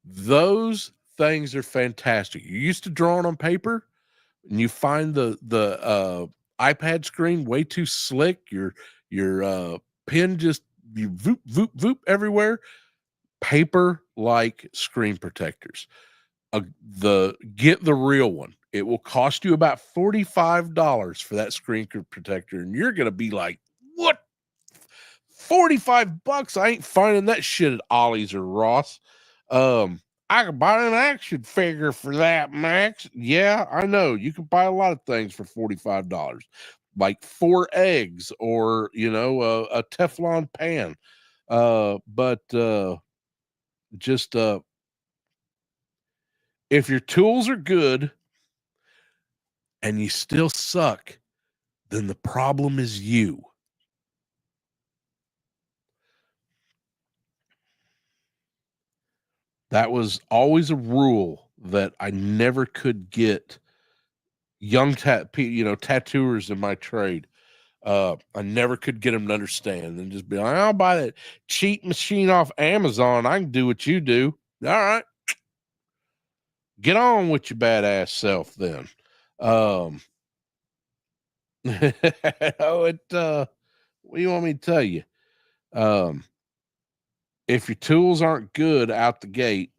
Those things are fantastic. You're used to drawing on paper, and you find the iPad screen way too slick. Your pen just you voop voop voop everywhere. Paper-like screen protectors. Get the real one. It will cost you about $45 for that screen protector, and you're gonna be like, "What? $45? I ain't finding that shit at Ollie's or Ross. I could buy an action figure for that, Max." Yeah, I know. You can buy a lot of things for $45, like 4 eggs or a Teflon pan. But just if your tools are good and you still suck, then the problem is you. That was always a rule that I never could get young tattooers in my trade. I never could get them to understand and just be like, "I'll buy that cheap machine off Amazon. I can do what you do." All right. Get on with your badass self then. What do you want me to tell you? If your tools aren't good out the gate,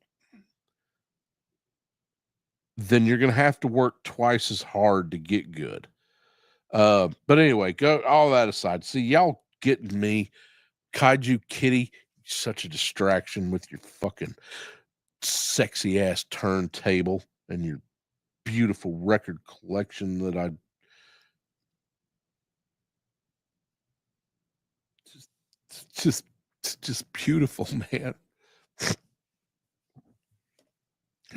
then you're going to have to work twice as hard to get good. But anyway, go all that aside. See, y'all getting me. Kaiju Kitty, such a distraction with your fucking sexy ass turntable and your beautiful record collection that I just beautiful, man.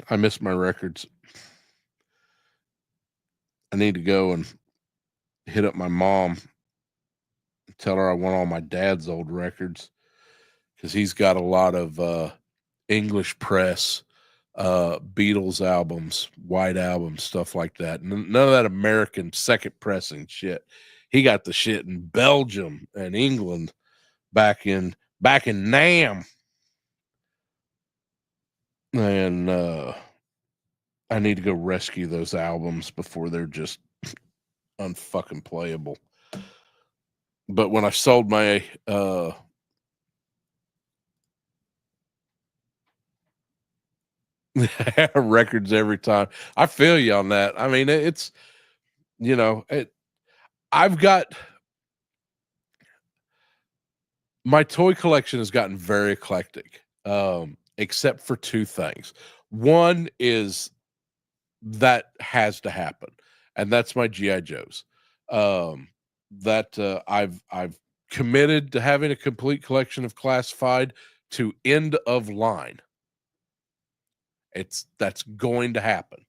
I miss my records. I need to go and hit up my mom, tell her I want all my dad's old records, because he's got a lot of English press Beatles albums, White Album, stuff like that. None of that American second pressing shit. He got the shit in Belgium and England back in Nam. And I need to go rescue those albums before they're just unfucking playable. But when I sold my records every time, I feel you on that. I mean, it's I've got my toy collection has gotten very eclectic, except for 2 things. One is that has to happen, and that's my GI Joes. I've committed to having a complete collection of classified to end of line. That's going to happen.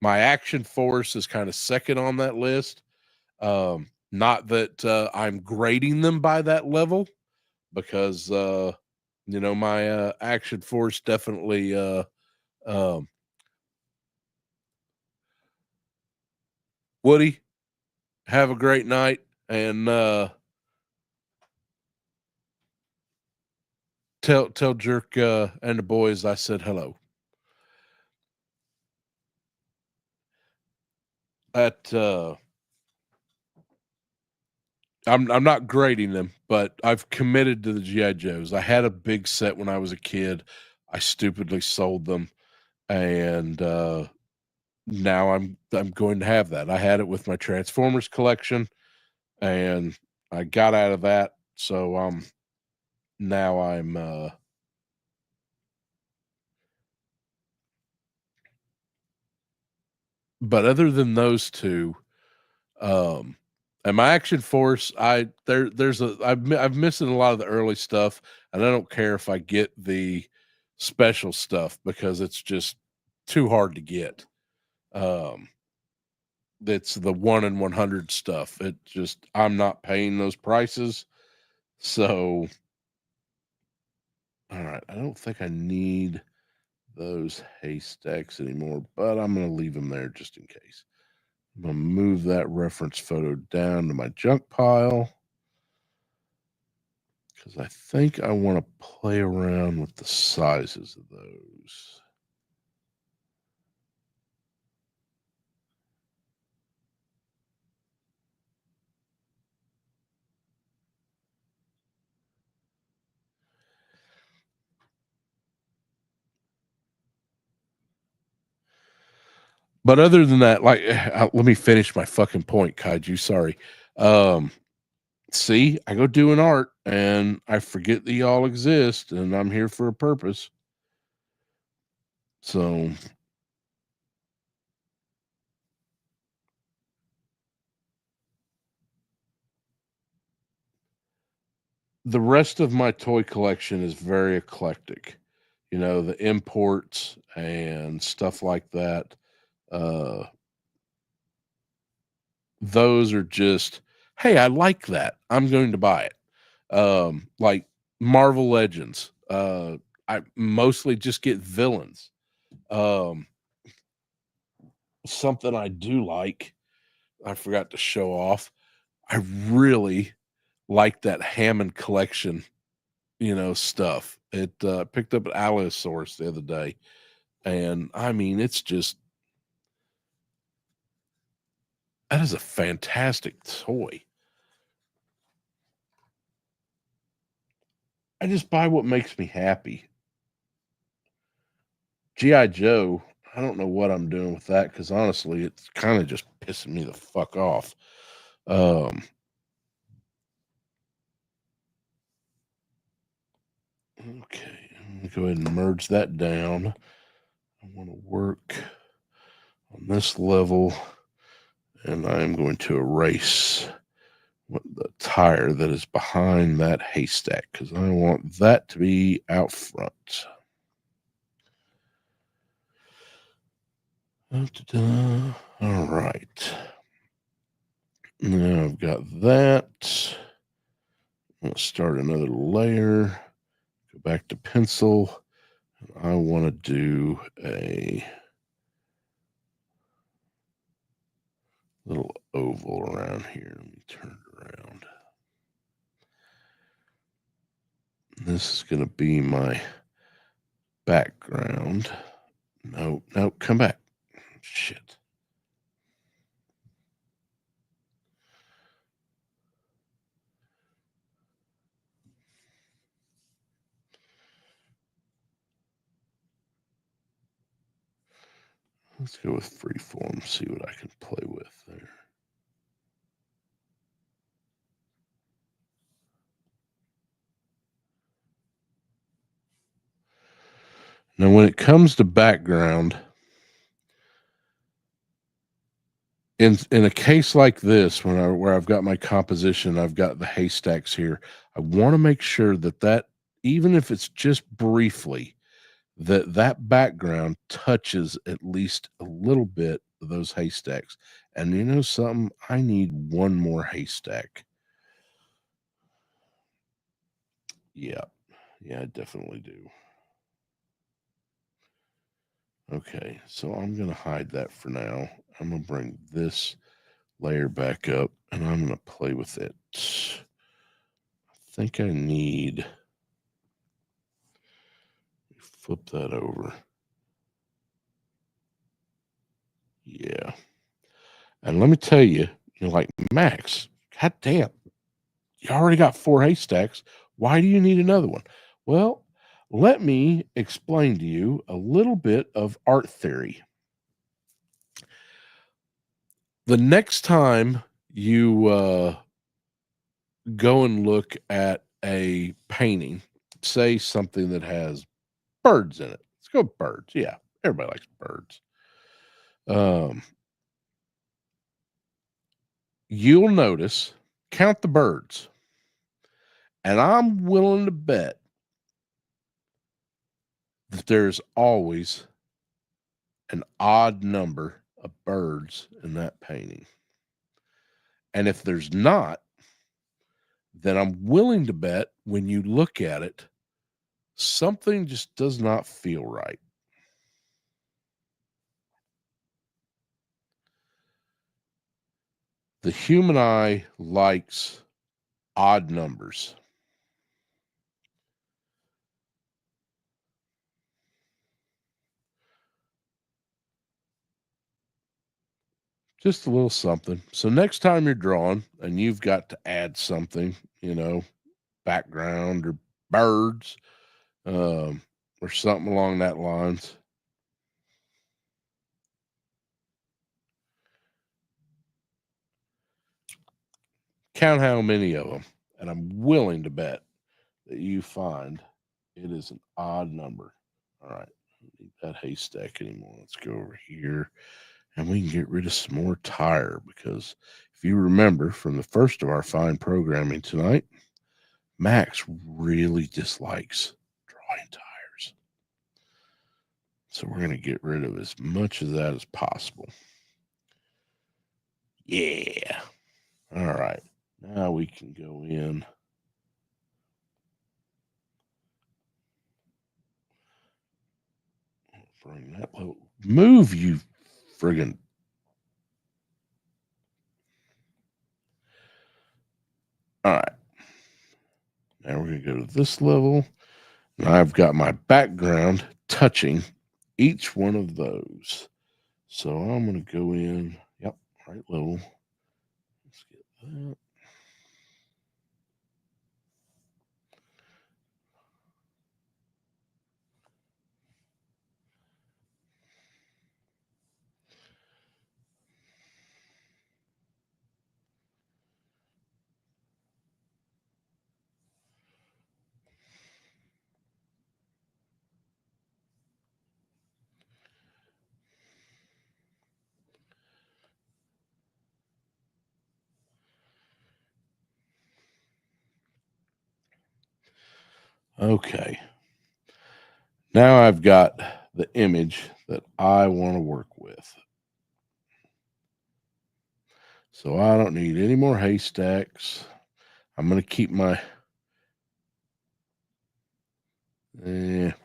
My action force is kind of second on that list. Not that I'm grading them by that level, because my action force definitely Woody, have a great night, and tell Jerk and the boys I said hello. I'm not grading them, but I've committed to the GI Joes. I had a big set when I was a kid. I stupidly sold them, and now I'm going to have that. I had it with my Transformers collection, and I got out of that, so now I'm but other than those two, and my action force, I'm missing a lot of the early stuff, and I don't care if I get the special stuff because it's just too hard to get. It's the 1 in 100 stuff. It just, I'm not paying those prices. So, all right, I don't think I need those haystacks anymore, but I'm going to leave them there just in case. I'm going to move that reference photo down to my junk pile, because I think I want to play around with the sizes of those. But other than that, like, let me finish my fucking point, Kaiju. Sorry. See, I go doing art and I forget that y'all exist and I'm here for a purpose. So the rest of my toy collection is very eclectic. You know, the imports and stuff like that. Those are just, hey, I like that. I'm going to buy it. Like Marvel Legends. I mostly just get villains. Something I do like, I forgot to show off. I really like that Hammond collection, stuff. It picked up at Allosaurus the other day. And I mean, it's just, that is a fantastic toy. I just buy what makes me happy. G.I. Joe, I don't know what I'm doing with that, because honestly, it's kind of just pissing me the fuck off. Okay, I'm going to go ahead and merge that down. I want to work on this level, and I'm going to erase the tire that is behind that haystack, because I want that to be out front. All right. Now I've got that. I'm going to start another layer. Go back to pencil. I want to do a little oval around here. Let me turn it around. This is going to be my background. No, come back. Shit. Let's go with freeform, see what I can play with there. Now, when it comes to background, in a case like this, where I've got my composition, I've got the haystacks here, I want to make sure that even if it's just briefly, that background touches at least a little bit of those haystacks. And you know something? I need one more haystack. Yeah. Yeah, I definitely do. Okay, so I'm going to hide that for now. I'm going to bring this layer back up and I'm going to play with it. I think I need, flip that over. Yeah. And let me tell you, you're like, Max, god damn, you already got 4 haystacks. Why do you need another one? Well, let me explain to you a little bit of art theory. The next time you go and look at a painting, say something that has birds in it. Let's go with birds. Yeah, everybody likes birds. You'll notice, count the birds. And I'm willing to bet that there's always an odd number of birds in that painting. And if there's not, then I'm willing to bet when you look at it, something just does not feel right. The human eye likes odd numbers. Just a little something. So next time you're drawing and you've got to add something, background or birds, or something along that lines, count how many of them, and I'm willing to bet that you find it is an odd number. All right, don't need that haystack anymore. Let's go over here, and we can get rid of some more tire, because if you remember from the first of our fine programming tonight, Max really dislikes drawing tires. So we're going to get rid of as much of that as possible. Yeah. All right. Now we can go in. Bring that low. Move, you friggin'. All right. Now we're going to go to this level. And I've got my background touching each one of those. So I'm going to go in. Yep. Right level. Let's get that. Okay. Now I've got the image that I want to work with. So I don't need any more haystacks. I'm going to keep my,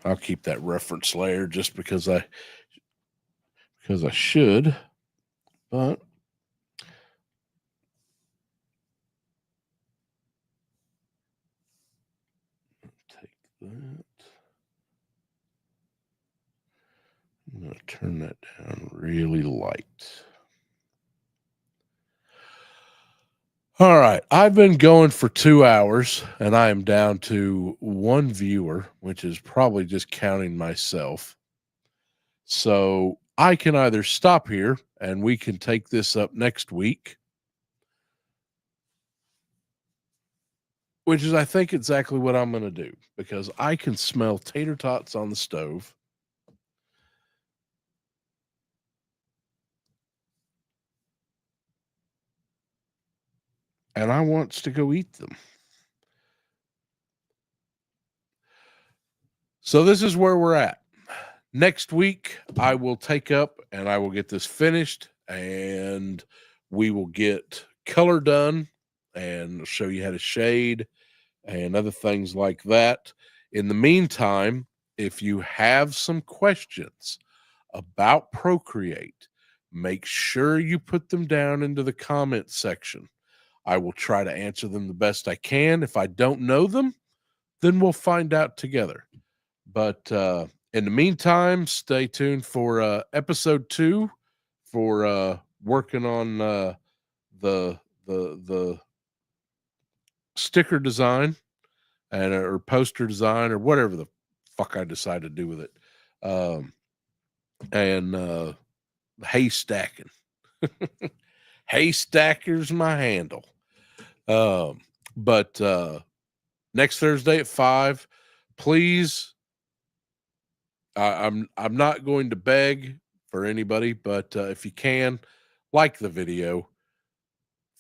I'll keep that reference layer just because I should, but take that. I'm going to turn that down really light. All right. I've been going for 2 hours and I am down to 1 viewer, which is probably just counting myself. So I can either stop here and we can take this up next week, which is, I think, exactly what I'm going to do, because I can smell tater tots on the stove. And I wants to go eat them. So this is where we're at. next week I will take up and I will get this finished, and we will get color done and show you how to shade and other things like that. In the meantime, if you have some questions about Procreate, make sure you put them down into the comment section. I will try to answer them the best I can. If I don't know them, then we'll find out together. But in the meantime, stay tuned for episode 2 for working on the sticker design and or poster design or whatever the fuck I decide to do with it. And hay stacking. Hay stacker's my handle. But next Thursday at 5, please. I'm not going to beg for anybody, but if you can, like the video,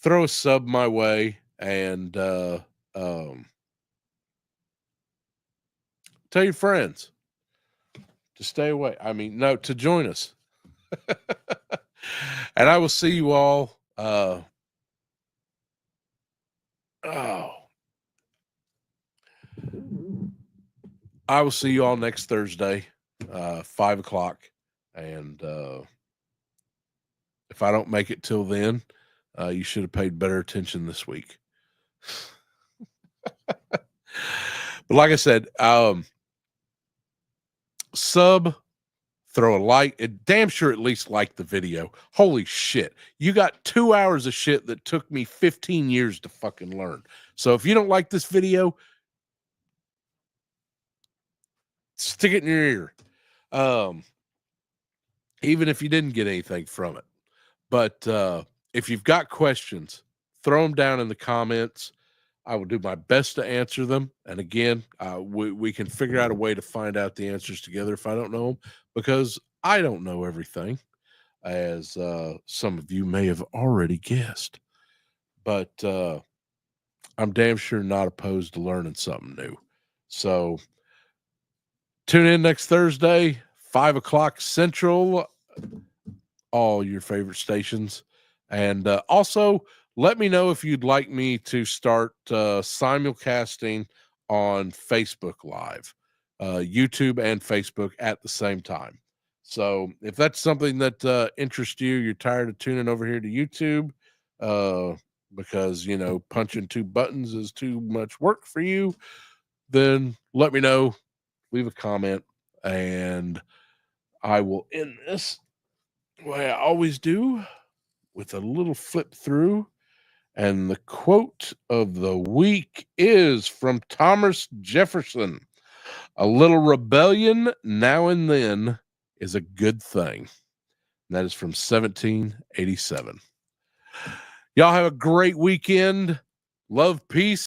throw a sub my way, and tell your friends to stay away. I mean, no, to join us. And I will see you all. I will see you all next Thursday, 5 o'clock. And if I don't make it till then, you should have paid better attention this week. But like I said, sub, throw a like, and damn sure at least like the video. Holy shit. You got 2 hours of shit that took me 15 years to fucking learn. So if you don't like this video, stick it in your ear. Even if you didn't get anything from it. But if you've got questions, throw them down in the comments. I will do my best to answer them. And again, we can figure out a way to find out the answers together if I don't know them, because I don't know everything, as some of you may have already guessed. But I'm damn sure not opposed to learning something new. So tune in next Thursday, 5 o'clock Central, all your favorite stations. And also, let me know if you'd like me to start simulcasting on Facebook Live, YouTube and Facebook at the same time. So if that's something that interests you, you're tired of tuning over here to YouTube because, you know, punching 2 buttons is too much work for you, then let me know. Leave a comment, and I will end this the way I always do, with a little flip through. And the quote of the week is from Thomas Jefferson: "A little rebellion now and then is a good thing." And that is from 1787. Y'all have a great weekend. Love, peace.